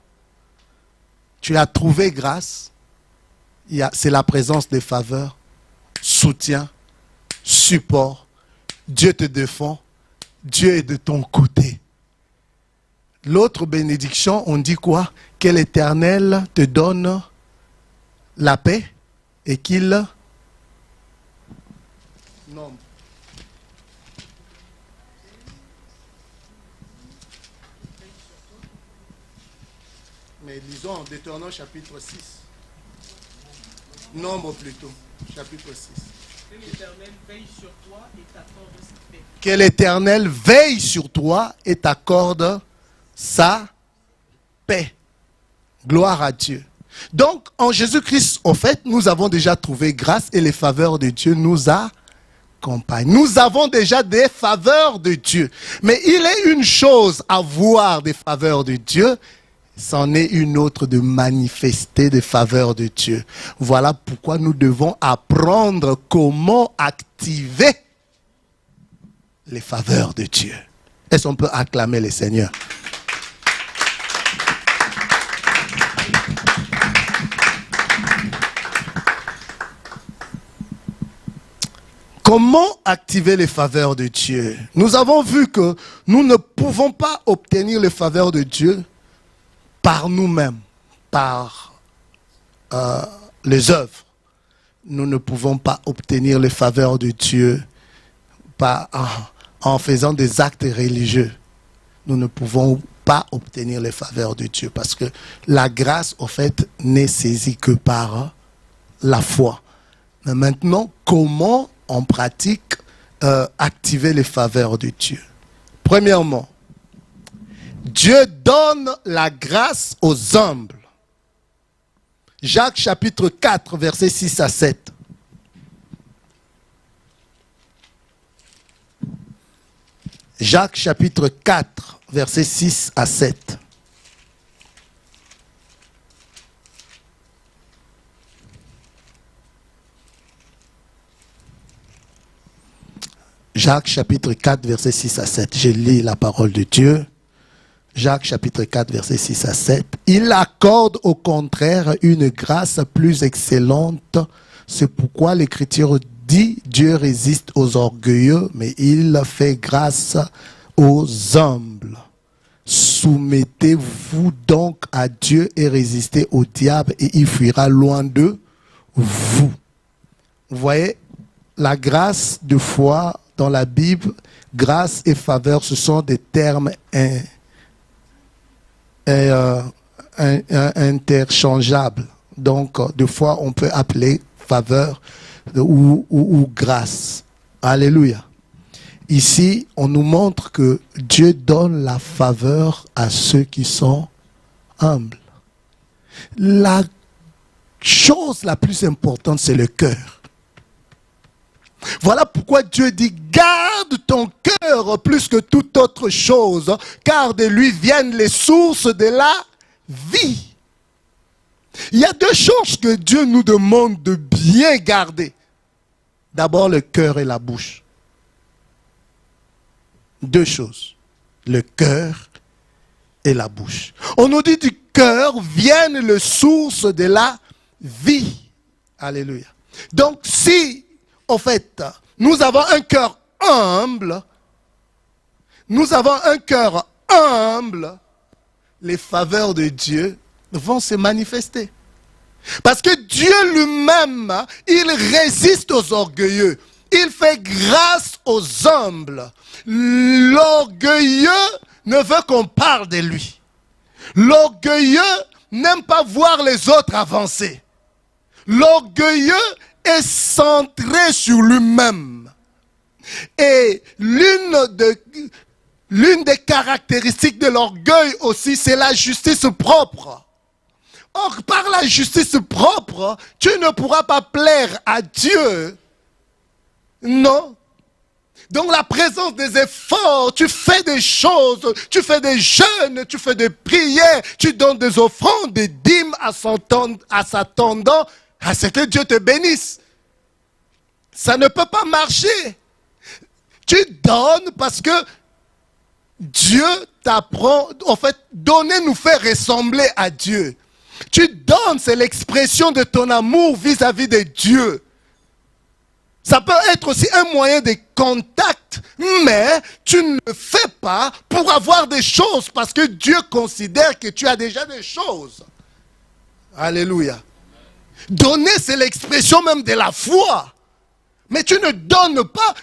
tu as trouvé grâce. C'est la présence des faveurs, soutien, support. Dieu te défend. Dieu est de ton côté. L'autre bénédiction, on dit quoi? Que l'Éternel te donne la paix et qu'il... Non. Mais lisons en Deutéronome chapitre 6. Nombre plutôt, chapitre 6. Que l'Éternel veille sur toi et t'accorde sa paix. Que l'Éternel veille sur toi et t'accorde sa paix. Gloire à Dieu. Donc, en Jésus-Christ, en fait, nous avons déjà trouvé grâce et les faveurs de Dieu nous accompagnent. Nous avons déjà des faveurs de Dieu. Mais il est une chose à voir des faveurs de Dieu, c'en est une autre de manifester des faveurs de Dieu. Voilà pourquoi nous devons apprendre comment activer les faveurs de Dieu. Est-ce qu'on peut acclamer le Seigneur? Comment activer les faveurs de Dieu? Nous avons vu que nous ne pouvons pas obtenir les faveurs de Dieu par nous-mêmes, par les œuvres. Nous ne pouvons pas obtenir les faveurs de Dieu en faisant des actes religieux. Nous ne pouvons pas obtenir les faveurs de Dieu parce que la grâce, en fait, n'est saisie que par la foi. Mais maintenant, comment on pratique activer les faveurs de Dieu. Premièrement, Dieu donne la grâce aux humbles. Jacques chapitre 4, versets 6 à 7. Jacques chapitre 4, versets 6 à 7. Jacques chapitre 4, verset 6 à 7. Je lis la parole de Dieu. Jacques chapitre 4, verset 6 à 7. Il accorde au contraire une grâce plus excellente. C'est pourquoi l'Écriture dit, Dieu résiste aux orgueilleux, mais il fait grâce aux humbles. Soumettez-vous donc à Dieu et résistez au diable et il fuira loin de vous. Vous voyez, la grâce de foi dans la Bible, grâce et faveur, ce sont des termes interchangeables. Donc, des fois, on peut appeler faveur ou grâce. Alléluia. Ici, on nous montre que Dieu donne la faveur à ceux qui sont humbles. La chose la plus importante, c'est le cœur. Voilà pourquoi Dieu dit, garde ton cœur plus que toute autre chose, car de lui viennent les sources de la vie. Il y a deux choses que Dieu nous demande de bien garder. D'abord, le cœur et la bouche. Deux choses. Le cœur et la bouche. On nous dit du cœur viennent les sources de la vie. Alléluia. Donc, si, en fait, nous avons un cœur humble, les faveurs de Dieu vont se manifester. Parce que Dieu lui-même, il résiste aux orgueilleux. Il fait grâce aux humbles. L'orgueilleux ne veut qu'on parle de lui. L'orgueilleux n'aime pas voir les autres avancer. L'orgueilleux est centré sur lui-même. Et l'une des caractéristiques de l'orgueil aussi, c'est la justice propre. Or, par la justice propre, tu ne pourras pas plaire à Dieu. Non. Donc la présence des efforts, tu fais des choses, tu fais des jeûnes, tu fais des prières, tu donnes des offrandes, des dîmes à s'attendant à ce que Dieu te bénisse. Ça ne peut pas marcher. Tu donnes parce que Dieu t'apprend, en fait, donner nous fait ressembler à Dieu. Tu donnes, c'est l'expression de ton amour vis-à-vis de Dieu. Ça peut être aussi un moyen de contact, mais tu ne le fais pas pour avoir des choses, parce que Dieu considère que tu as déjà des choses. Alléluia. Donner, c'est l'expression même de la foi. Mais tu ne donnes pas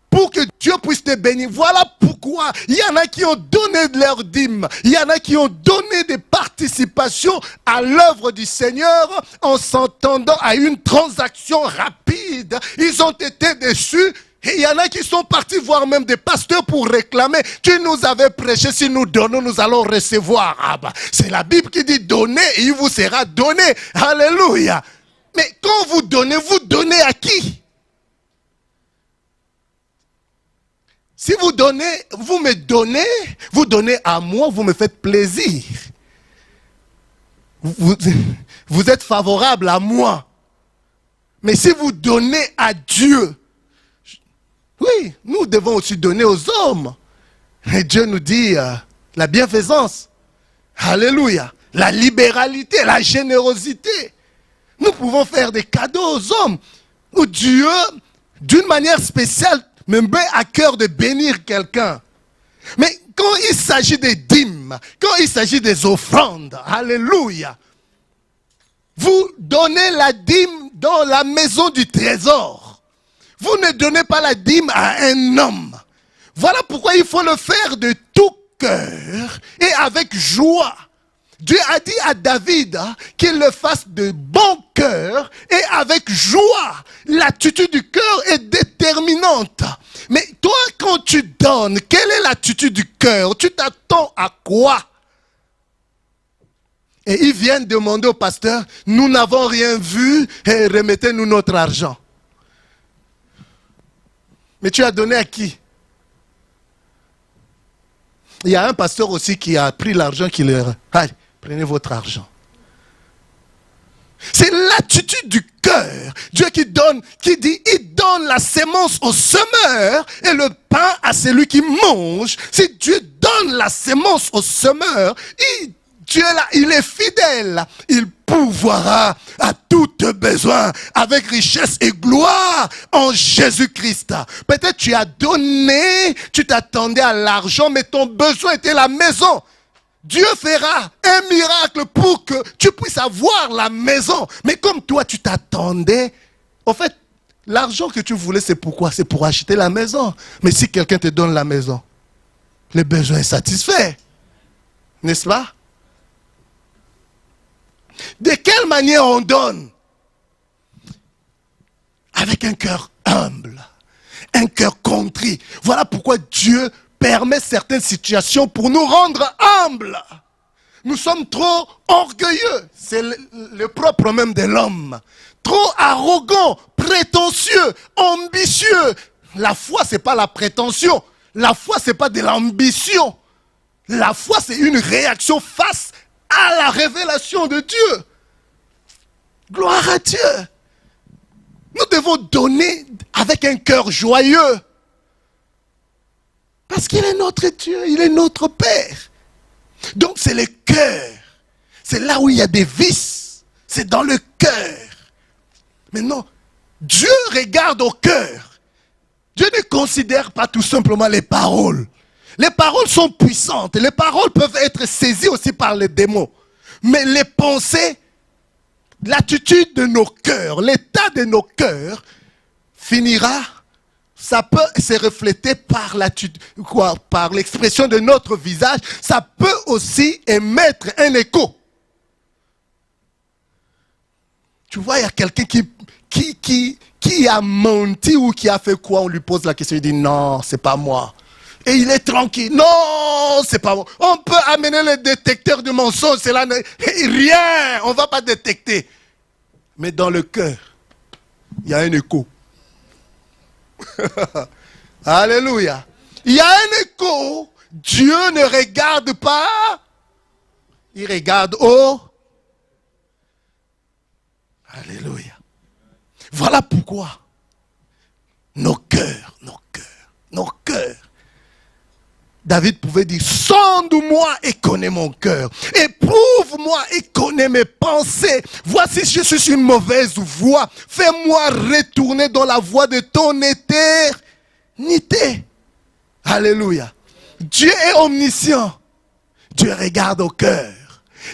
pour que Dieu puisse te bénir. Voilà pourquoi il y en a qui ont donné de leur dîme. Il y en a qui ont donné des participations à l'œuvre du Seigneur en s'entendant à une transaction rapide. Ils ont été déçus. Et il y en a qui sont partis voir même des pasteurs pour réclamer. Tu nous avais prêché, si nous donnons, nous allons recevoir. Ah bah, c'est la Bible qui dit donnez et il vous sera donné. Alléluia. Mais quand vous donnez à qui? Si vous donnez, vous donnez à moi, vous me faites plaisir. Vous êtes favorable à moi. Mais si vous donnez à Dieu, oui, nous devons aussi donner aux hommes. Et Dieu nous dit la bienfaisance. Alléluia. La libéralité, la générosité. Nous pouvons faire des cadeaux aux hommes. Où Dieu, d'une manière spéciale, me met à cœur de bénir quelqu'un. Mais quand il s'agit des dîmes, quand il s'agit des offrandes, alléluia, vous donnez la dîme dans la maison du trésor. Vous ne donnez pas la dîme à un homme. Voilà pourquoi il faut le faire de tout cœur et avec joie. Dieu a dit à David qu'il le fasse de bon cœur et avec joie. L'attitude du cœur est déterminante. Mais toi, quand tu donnes, quelle est l'attitude du cœur? Tu t'attends à quoi? Et ils viennent demander au pasteur, nous n'avons rien vu, et remettez-nous notre argent. Mais tu as donné à qui? Il y a un pasteur aussi qui a pris l'argent, qui leur a dit, allez, prenez votre argent. C'est l'attitude du cœur. Dieu qui donne, qui dit, il donne la sémence au semeur et le pain à celui qui mange. Si Dieu donne la sémence au semeur, Dieu là, il est fidèle. Il pourvoira à tout besoin avec richesse et gloire en Jésus-Christ. Peut-être tu as donné, tu t'attendais à l'argent, mais ton besoin était la maison. Dieu fera un miracle pour que tu puisses avoir la maison. Mais comme toi, tu t'attendais, en fait, l'argent que tu voulais, c'est pourquoi? C'est pour acheter la maison. Mais si quelqu'un te donne la maison, le besoin est satisfait. N'est-ce pas? De quelle manière on donne? Avec un cœur humble, un cœur contrit. Voilà pourquoi Dieu permet certaines situations pour nous rendre humbles. Nous sommes trop orgueilleux. C'est le propre même de l'homme. Trop arrogant, prétentieux, ambitieux. La foi, ce n'est pas la prétention. La foi, ce n'est pas de l'ambition. La foi, c'est une réaction face à la révélation de Dieu. Gloire à Dieu. Nous devons donner avec un cœur joyeux. Parce qu'il est notre Dieu, il est notre Père. Donc c'est le cœur. C'est là où il y a des vices. C'est dans le cœur. Mais non, Dieu regarde au cœur. Dieu ne considère pas tout simplement les paroles. Les paroles sont puissantes. Les paroles peuvent être saisies aussi par les démons. Mais les pensées, l'attitude de nos cœurs, l'état de nos cœurs finira. Ça peut se refléter par par l'expression de notre visage. Ça peut aussi émettre un écho. Tu vois, il y a quelqu'un qui a menti ou qui a fait quoi? On lui pose la question, il dit non, c'est pas moi. Et il est tranquille. Non, c'est pas moi. On peut amener le détecteur de mensonges, c'est là, rien, on ne va pas détecter. Mais dans le cœur, il y a un écho. Alléluia. Il y a un écho. Dieu ne regarde pas. Il regarde au. Alléluia. Voilà pourquoi nos cœurs. David pouvait dire, sonde-moi et connais mon cœur. Éprouve-moi et connais mes pensées. Voici si je suis une mauvaise voie. Fais-moi retourner dans la voie de ton éternité. Alléluia. Dieu est omniscient. Dieu regarde au cœur.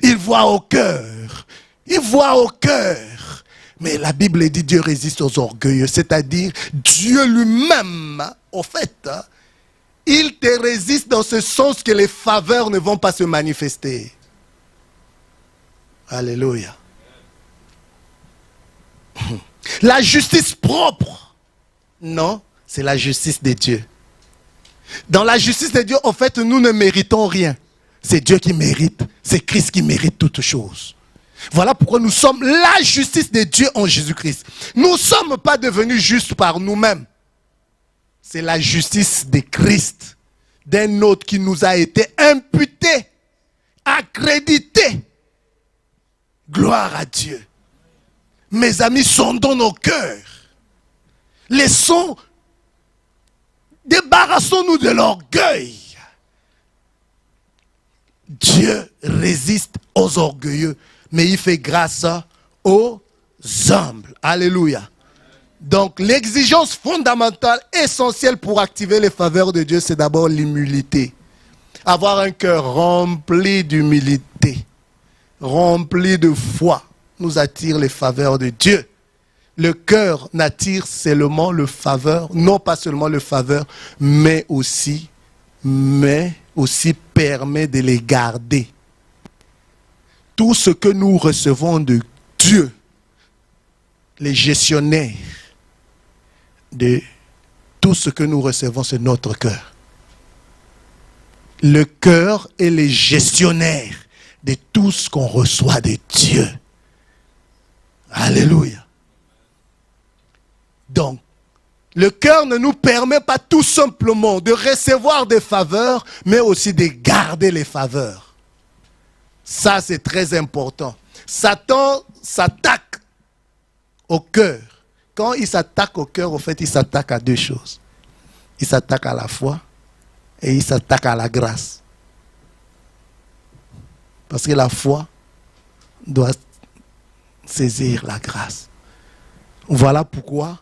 Il voit au cœur. Il voit au cœur. Mais la Bible dit Dieu résiste aux orgueilleux. C'est-à-dire Dieu lui-même, au fait, il te résiste dans ce sens que les faveurs ne vont pas se manifester. Alléluia. La justice propre, non, c'est la justice de Dieu. Dans la justice de Dieu, en fait, nous ne méritons rien. C'est Dieu qui mérite. C'est Christ qui mérite toutes choses. Voilà pourquoi nous sommes la justice de Dieu en Jésus-Christ. Nous ne sommes pas devenus justes par nous-mêmes. C'est la justice de Christ, d'un autre qui nous a été imputé, accrédité. Gloire à Dieu. Mes amis, sondons nos cœurs. Débarrassons-nous de l'orgueil. Dieu résiste aux orgueilleux, mais il fait grâce aux humbles. Alléluia. Donc, l'exigence fondamentale, essentielle pour activer les faveurs de Dieu, c'est d'abord l'humilité. Avoir un cœur rempli d'humilité, rempli de foi, nous attire les faveurs de Dieu. Le cœur n'attire seulement le faveur, non pas seulement le faveur, mais aussi permet de les garder. Tout ce que nous recevons de Dieu, les gestionnaires de tout ce que nous recevons, c'est notre cœur. Le cœur est le gestionnaire de tout ce qu'on reçoit de Dieu. Alléluia. Donc, le cœur ne nous permet pas tout simplement de recevoir des faveurs, mais aussi de garder les faveurs. Ça, c'est très important. Satan s'attaque au cœur. Quand il s'attaque au cœur, en fait, il s'attaque à deux choses. Il s'attaque à la foi et il s'attaque à la grâce. Parce que la foi doit saisir la grâce. Voilà pourquoi,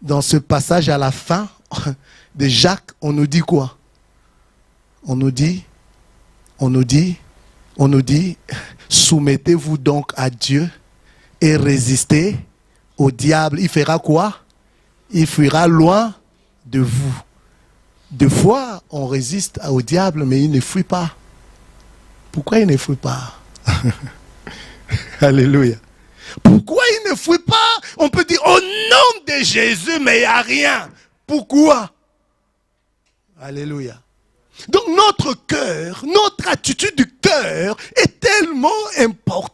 dans ce passage à la fin de Jacques, on nous dit quoi? On nous dit, soumettez-vous donc à Dieu et résistez au diable. Il fera quoi? Il fuira loin de vous. Des fois, on résiste au diable, mais il ne fuit pas. Pourquoi il ne fuit pas? Alléluia. Pourquoi il ne fuit pas? On peut dire au nom de Jésus, mais il n'y a rien. Pourquoi? Alléluia. Donc notre cœur, notre attitude du cœur est tellement importante.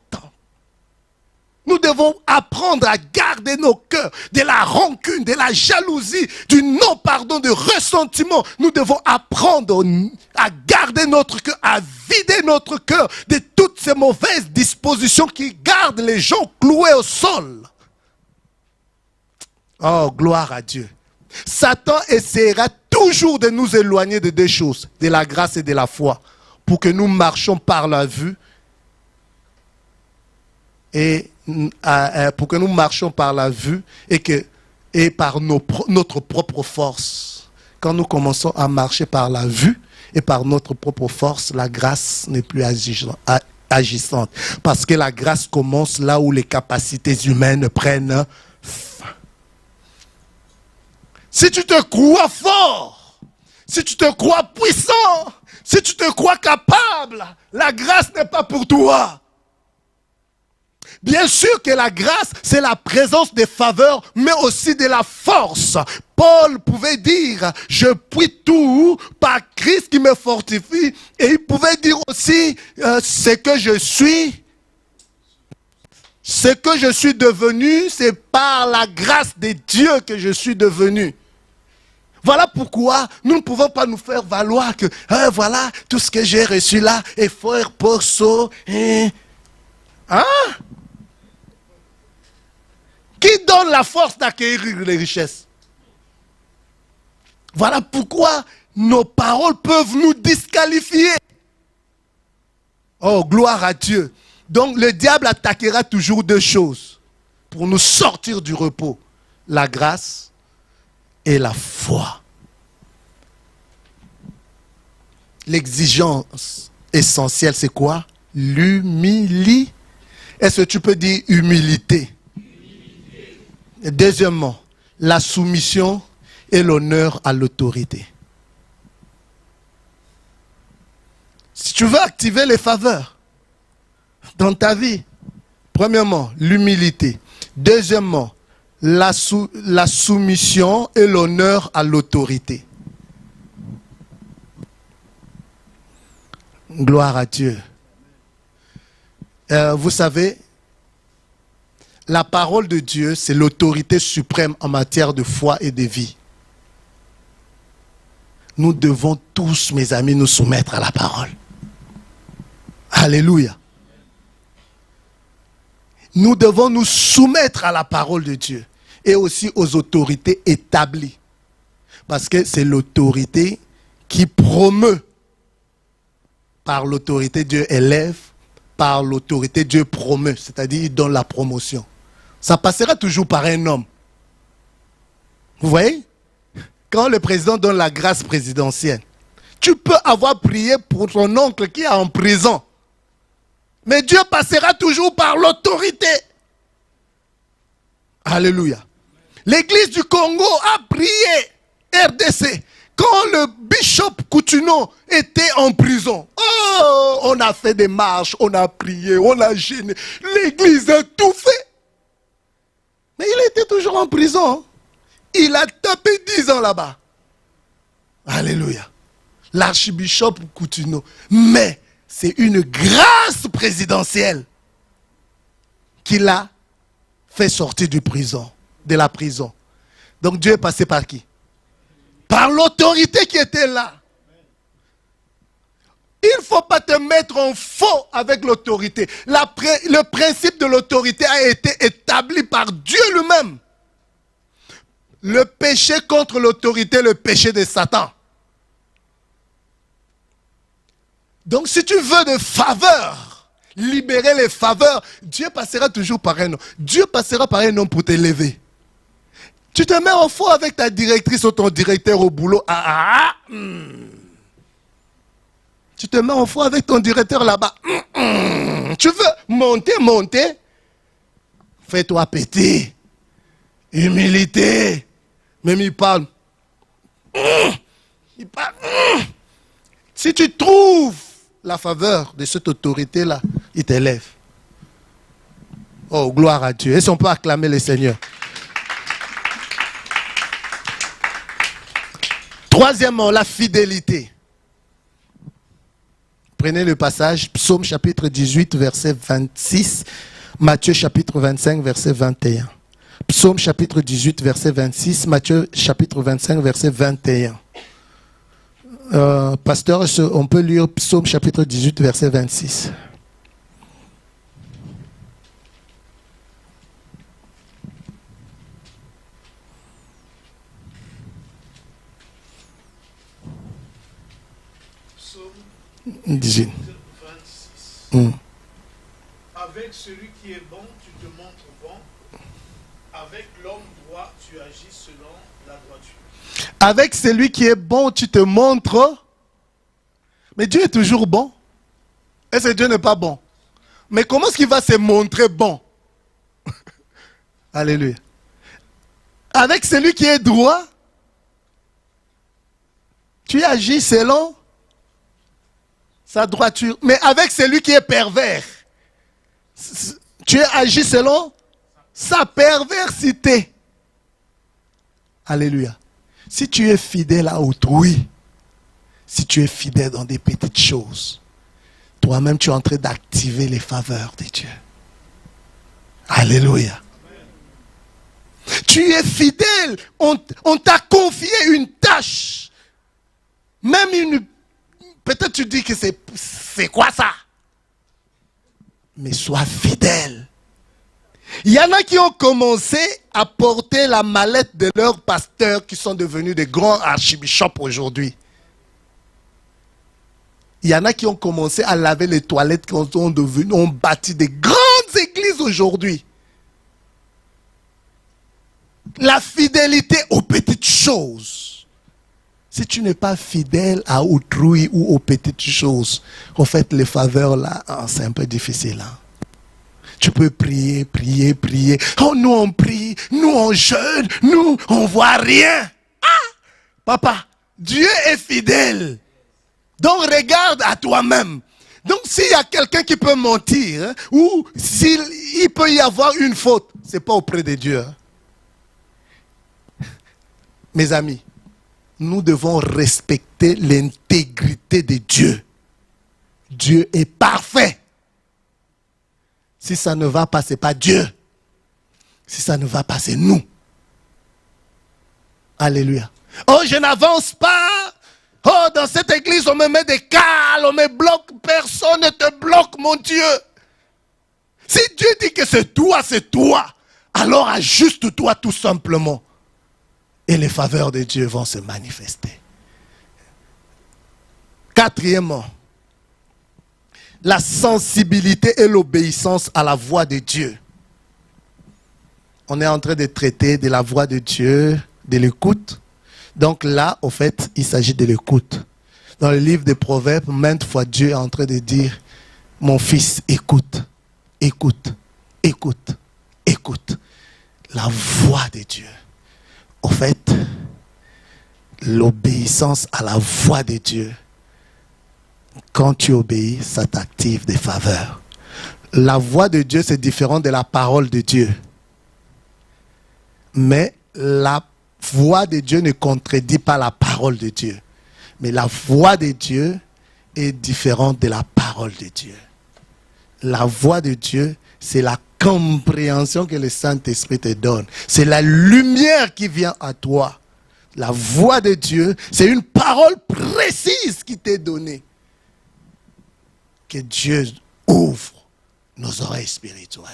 Nous devons apprendre à garder nos cœurs de la rancune, de la jalousie, du non-pardon, du ressentiment. Nous devons apprendre à garder notre cœur, à vider notre cœur de toutes ces mauvaises dispositions qui gardent les gens cloués au sol. Oh, gloire à Dieu. Satan essaiera toujours de nous éloigner de deux choses, de la grâce et de la foi, pour que nous marchions par la vue et par notre propre force. Quand nous commençons à marcher par la vue et par notre propre force, la grâce n'est plus agissante. Parce que la grâce commence là où les capacités humaines prennent fin. Si tu te crois fort, si tu te crois puissant, si tu te crois capable, la grâce n'est pas pour toi. Bien sûr que la grâce, c'est la présence des faveurs, mais aussi de la force. Paul pouvait dire, je puis tout par Christ qui me fortifie. Et il pouvait dire aussi, ce que je suis devenu, c'est par la grâce de Dieu que je suis devenu. Voilà pourquoi nous ne pouvons pas nous faire valoir que, voilà, tout ce que j'ai reçu là est fort pour ça. Hein? Qui donne la force d'acquérir les richesses? Voilà pourquoi nos paroles peuvent nous disqualifier. Oh, gloire à Dieu. Donc le diable attaquera toujours deux choses pour nous sortir du repos. La grâce et la foi. L'exigence essentielle, c'est quoi? L'humilité. Est-ce que tu peux dire humilité? Deuxièmement, la soumission et l'honneur à l'autorité. Si tu veux activer les faveurs dans ta vie, premièrement, l'humilité. Deuxièmement, la soumission et l'honneur à l'autorité. Gloire à Dieu. Vous savez, la parole de Dieu, c'est l'autorité suprême en matière de foi et de vie. Nous devons tous, mes amis, nous soumettre à la parole. Alléluia. Nous devons nous soumettre à la parole de Dieu et aussi aux autorités établies. Parce que c'est l'autorité qui promeut. Par l'autorité, Dieu élève. Par l'autorité, Dieu promeut. C'est-à-dire, il donne la promotion. Ça passera toujours par un homme. Vous voyez? Quand le président donne la grâce présidentielle, tu peux avoir prié pour ton oncle qui est en prison. Mais Dieu passera toujours par l'autorité. Alléluia. L'église du Congo a prié, RDC, quand le bishop Coutinho était en prison. Oh, on a fait des marches, on a prié, on a gêné. L'église a tout fait. Mais il était toujours en prison. Il a tapé 10 ans là-bas. Alléluia. L'archibishop Coutinho. Mais c'est une grâce présidentielle qui l'a fait sortir de la prison. Donc Dieu est passé par qui? Par l'autorité qui était là. Il ne faut pas te mettre en faux avec l'autorité. Le principe de l'autorité a été établi par Dieu lui-même. Le péché contre l'autorité, le péché de Satan. Donc si tu veux de faveur, libérer les faveurs, Dieu passera toujours par un homme. Dieu passera par un homme pour t'élever. Tu te mets en faux avec ta directrice ou ton directeur au boulot. Tu te mets en faux avec ton directeur là-bas. Tu veux monter. Fais-toi petit. Humilité. Même il parle. Si tu trouves la faveur de cette autorité-là, il t'élève. Oh, gloire à Dieu. Est-ce qu'on peut acclamer le Seigneur? Troisièmement, la fidélité. Prenez le passage, Psaume chapitre 18, verset 26, Matthieu chapitre 25, verset 21. Psaume chapitre 18, verset 26, Matthieu chapitre 25, verset 21. Pasteur, on peut lire Psaume chapitre 18, verset 26. Psaume 18. 26. Avec celui qui est bon, tu te montres bon. Avec l'homme droit, tu agis selon la droiture. Avec celui qui est bon, tu te montres. Mais Dieu est toujours bon. Est-ce que Dieu n'est pas bon? Mais comment est-ce qu'il va se montrer bon? Alléluia. Avec celui qui est droit, tu agis selon sa droiture. Mais avec celui qui est pervers, tu agis selon sa perversité. Alléluia. Si tu es fidèle à autrui, si tu es fidèle dans des petites choses, toi-même tu es en train d'activer les faveurs de Dieu. Alléluia. Amen. Tu es fidèle. On t'a confié une tâche. Même peut-être tu dis que c'est quoi ça? Mais sois fidèle. Il y en a qui ont commencé à porter la mallette de leurs pasteurs qui sont devenus des grands archibishops aujourd'hui. Il y en a qui ont commencé à laver les toilettes qui ont bâti des grandes églises aujourd'hui. La fidélité aux petites choses. Si tu n'es pas fidèle à autrui ou aux petites choses, en fait, les faveurs là, c'est un peu difficile. Hein? Tu peux prier. Oh, nous on prie, nous on jeûne, nous on voit rien. Papa, Dieu est fidèle. Donc regarde à toi-même. Donc s'il y a quelqu'un qui peut mentir, hein, ou s'il peut y avoir une faute, ce n'est pas auprès de Dieu. Hein. Mes amis, nous devons respecter l'intégrité de Dieu. Dieu est parfait. Si ça ne va pas, ce n'est pas Dieu. Si ça ne va pas, c'est nous. Alléluia. Oh, je n'avance pas. Oh, dans cette église, on me met des cales, on me bloque. Personne ne te bloque, mon Dieu. Si Dieu dit que c'est toi, alors ajuste-toi tout simplement. Et les faveurs de Dieu vont se manifester. Quatrièmement, la sensibilité et l'obéissance à la voix de Dieu. On est en train de traiter de la voix de Dieu, de l'écoute. Donc là, au fait, il s'agit de l'écoute. Dans le livre des Proverbes, maintes fois Dieu est en train de dire, mon fils, écoute, écoute, écoute, écoute. La voix de Dieu. Au fait, l'obéissance à la voix de Dieu. Quand tu obéis, ça t'active des faveurs. La voix de Dieu, c'est différent de la parole de Dieu. Mais la voix de Dieu ne contredit pas la parole de Dieu. Mais la voix de Dieu est différente de la parole de Dieu. La voix de Dieu, c'est la compréhension que le Saint-Esprit te donne. C'est la lumière qui vient à toi. La voix de Dieu, c'est une parole précise qui t'est donnée. Que Dieu ouvre nos oreilles spirituelles.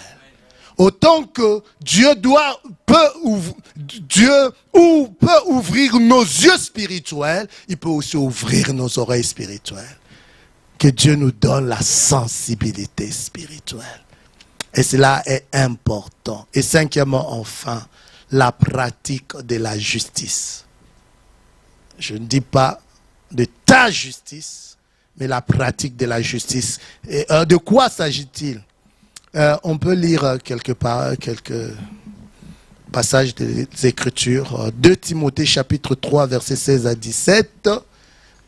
Autant que Dieu peut ouvrir nos yeux spirituels, il peut aussi ouvrir nos oreilles spirituelles. Que Dieu nous donne la sensibilité spirituelle. Et cela est important. Et cinquièmement, enfin, la pratique de la justice. Je ne dis pas de ta justice, mais la pratique de la justice. Et, de quoi s'agit-il? On peut lire quelques passages des Écritures. 2 Timothée chapitre 3, verset 16 à 17.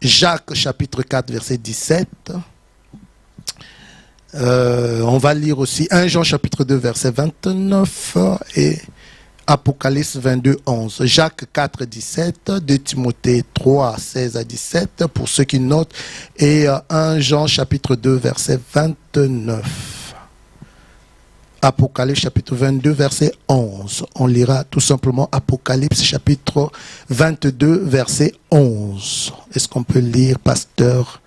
Jacques chapitre 4, verset 17. On va lire aussi 1 Jean chapitre 2, verset 29 et Apocalypse 22, 11. Jacques 4, 17. 2 Timothée 3, 16 à 17 pour ceux qui notent. Et 1 Jean chapitre 2, verset 29. Apocalypse chapitre 22, verset 11. On lira tout simplement Apocalypse chapitre 22, verset 11. Est-ce qu'on peut lire, pasteur?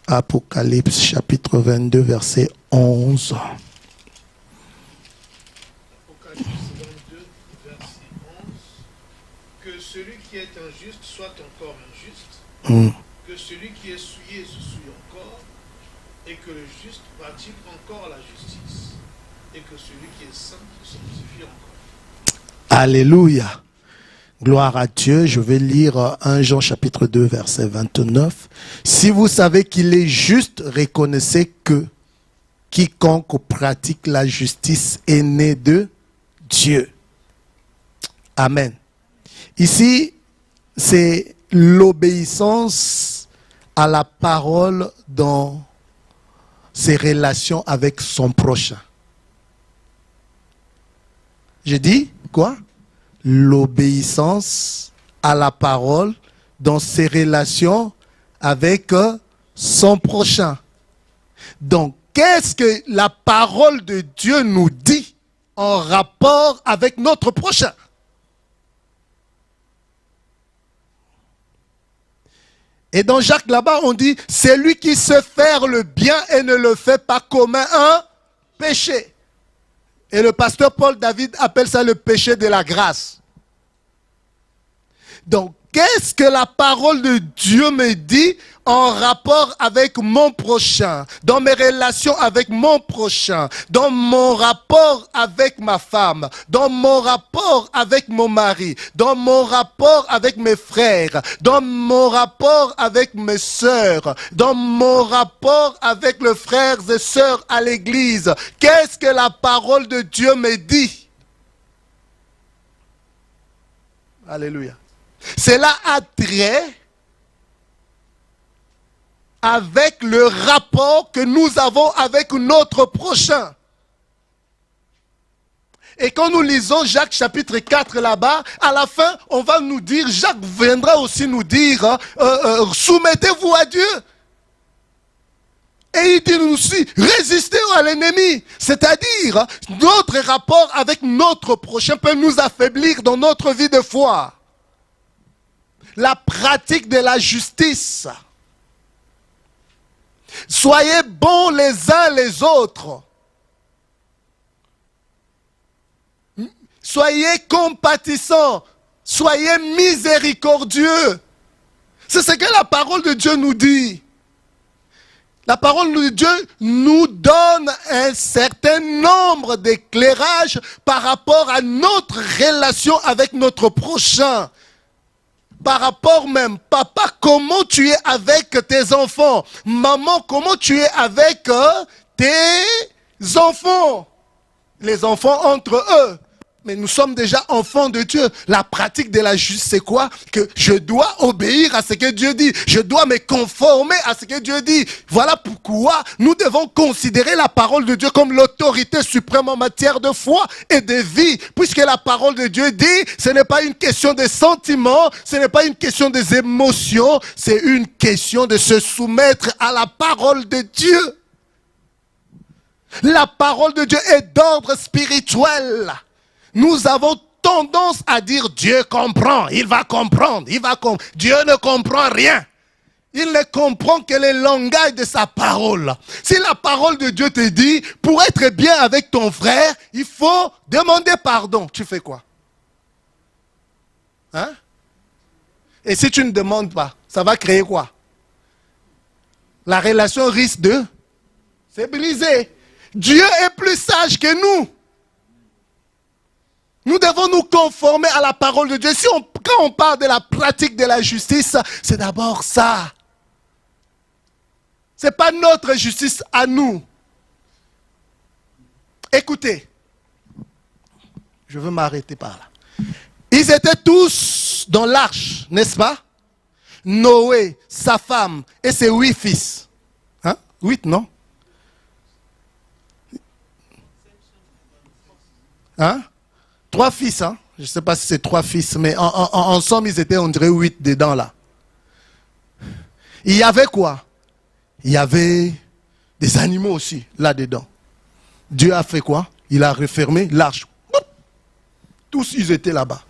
Apocalypse chapitre 22, verset 11. Apocalypse 22, verset 11. Que celui qui est injuste soit encore injuste. Que celui qui est souillé se souille encore. Et que le juste pratique encore la justice. Et que celui qui est saint se sanctifie encore. Alléluia. Gloire à Dieu. Je vais lire 1 Jean chapitre 2 verset 29. Si vous savez qu'il est juste, reconnaissez que quiconque pratique la justice est né de Dieu. Amen. Ici, c'est l'obéissance à la parole dans ses relations avec son prochain. Je dis quoi? L'obéissance à la parole dans ses relations avec son prochain. Donc, qu'est-ce que la parole de Dieu nous dit en rapport avec notre prochain? Et dans Jacques là-bas, on dit, c'est lui qui sait faire le bien et ne le fait pas comme un péché. Et le pasteur Paul David appelle ça le péché de la grâce. Donc, qu'est-ce que la parole de Dieu me dit en rapport avec mon prochain, dans mes relations avec mon prochain, dans mon rapport avec ma femme, dans mon rapport avec mon mari, dans mon rapport avec mes frères, dans mon rapport avec mes sœurs, dans mon rapport avec les frères et sœurs à l'église? Qu'est-ce que la parole de Dieu me dit? Alléluia. Cela a trait avec le rapport que nous avons avec notre prochain. Et quand nous lisons Jacques chapitre 4 là-bas, à la fin, on va nous dire, Jacques viendra aussi nous dire, soumettez-vous à Dieu. Et il dit aussi, résistez à l'ennemi. C'est-à-dire, notre rapport avec notre prochain peut nous affaiblir dans notre vie de foi. La pratique de la justice. Soyez bons les uns les autres. Soyez compatissants. Soyez miséricordieux. C'est ce que la parole de Dieu nous dit. La parole de Dieu nous donne un certain nombre d'éclairages par rapport à notre relation avec notre prochain. Par rapport même, papa, comment tu es avec tes enfants? Maman, comment tu es avec tes enfants? Les enfants entre eux. mais nous sommes déjà enfants de Dieu. La pratique de la justice, c'est quoi? Que je dois obéir à ce que Dieu dit. Je dois me conformer à ce que Dieu dit. Voilà pourquoi nous devons considérer la parole de Dieu comme l'autorité suprême en matière de foi et de vie. Puisque la parole de Dieu dit, ce n'est pas une question de sentiments, ce n'est pas une question des émotions, c'est une question de se soumettre à la parole de Dieu. La parole de Dieu est d'ordre spirituel. Nous avons tendance à dire Dieu comprend, il va comprendre, Dieu ne comprend rien. Il ne comprend que le langage de sa parole. Si la parole de Dieu te dit, pour être bien avec ton frère, il faut demander pardon. Tu fais quoi? Hein? Et si tu ne demandes pas, ça va créer quoi? La relation risque de se briser. Dieu est plus sage que nous. Nous devons nous conformer à la parole de Dieu. Quand on parle de la pratique de la justice, c'est d'abord ça. Ce n'est pas notre justice à nous. Écoutez, je veux m'arrêter par là. Ils étaient tous dans l'arche, n'est-ce pas? Noé, sa femme et ses 8 fils. 8, non? 3 fils, je ne sais pas si c'est 3 fils, mais ensemble, ils étaient, on dirait, 8 dedans, là. Il y avait quoi? Il y avait des animaux aussi, là-dedans. Dieu a fait quoi? Il a refermé l'arche. Tous, ils étaient là-bas.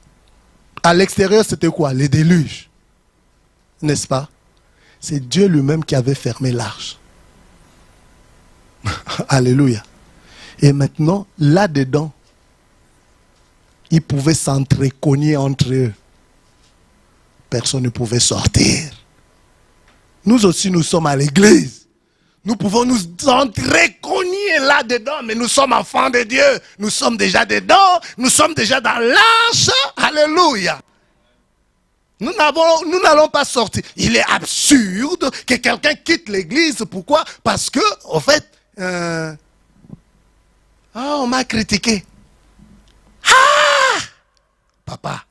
À l'extérieur, c'était quoi? Les déluges. N'est-ce pas? C'est Dieu lui-même qui avait fermé l'arche. Alléluia. Et maintenant, là-dedans, ils pouvaient s'entrecogner entre eux. Personne ne pouvait sortir. Nous aussi, nous sommes à l'église. Nous pouvons nous entrecogner là-dedans, mais nous sommes enfants de Dieu. Nous sommes déjà dedans. Nous sommes déjà dans l'arche. Alléluia. Nous n'allons pas sortir. Il est absurde que quelqu'un quitte l'église. Pourquoi? Parce que, en fait, on m'a critiqué. Papa,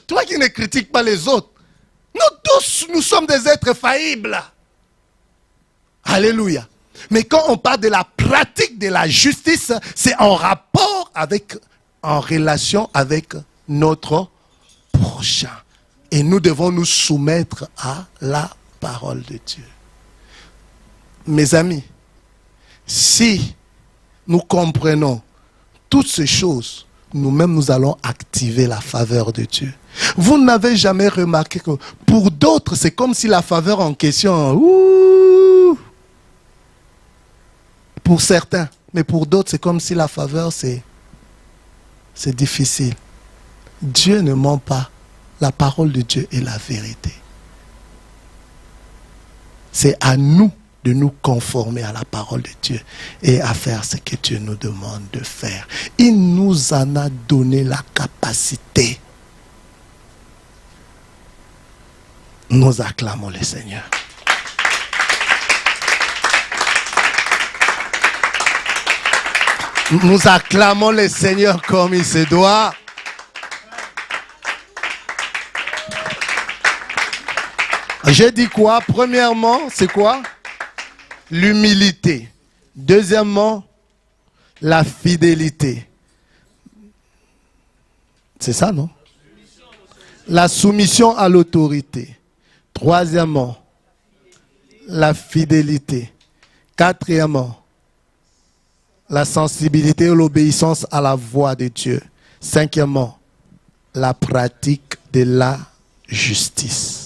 toi qui ne critiques pas les autres, nous tous, nous sommes des êtres faillibles. Alléluia. Mais quand on parle de la pratique de la justice, c'est en rapport avec, en relation avec notre prochain. Et nous devons nous soumettre à la parole de Dieu. Mes amis, si nous comprenons toutes ces choses, nous-mêmes, nous allons activer la faveur de Dieu. Vous n'avez jamais remarqué que pour d'autres, c'est comme si la faveur en question, pour certains, mais pour d'autres, c'est comme si la faveur, c'est difficile. Dieu ne ment pas. La parole de Dieu est la vérité. C'est à nous de nous conformer à la parole de Dieu et à faire ce que Dieu nous demande de faire. Il nous en a donné la capacité. Nous acclamons le Seigneur. Nous acclamons le Seigneur comme il se doit. J'ai dit quoi? Premièrement, c'est quoi? L'humilité. Deuxièmement, la fidélité. C'est ça, non? La soumission à l'autorité. Troisièmement, la fidélité. Quatrièmement, la sensibilité ou l'obéissance à la voix de Dieu. Cinquièmement, la pratique de la justice.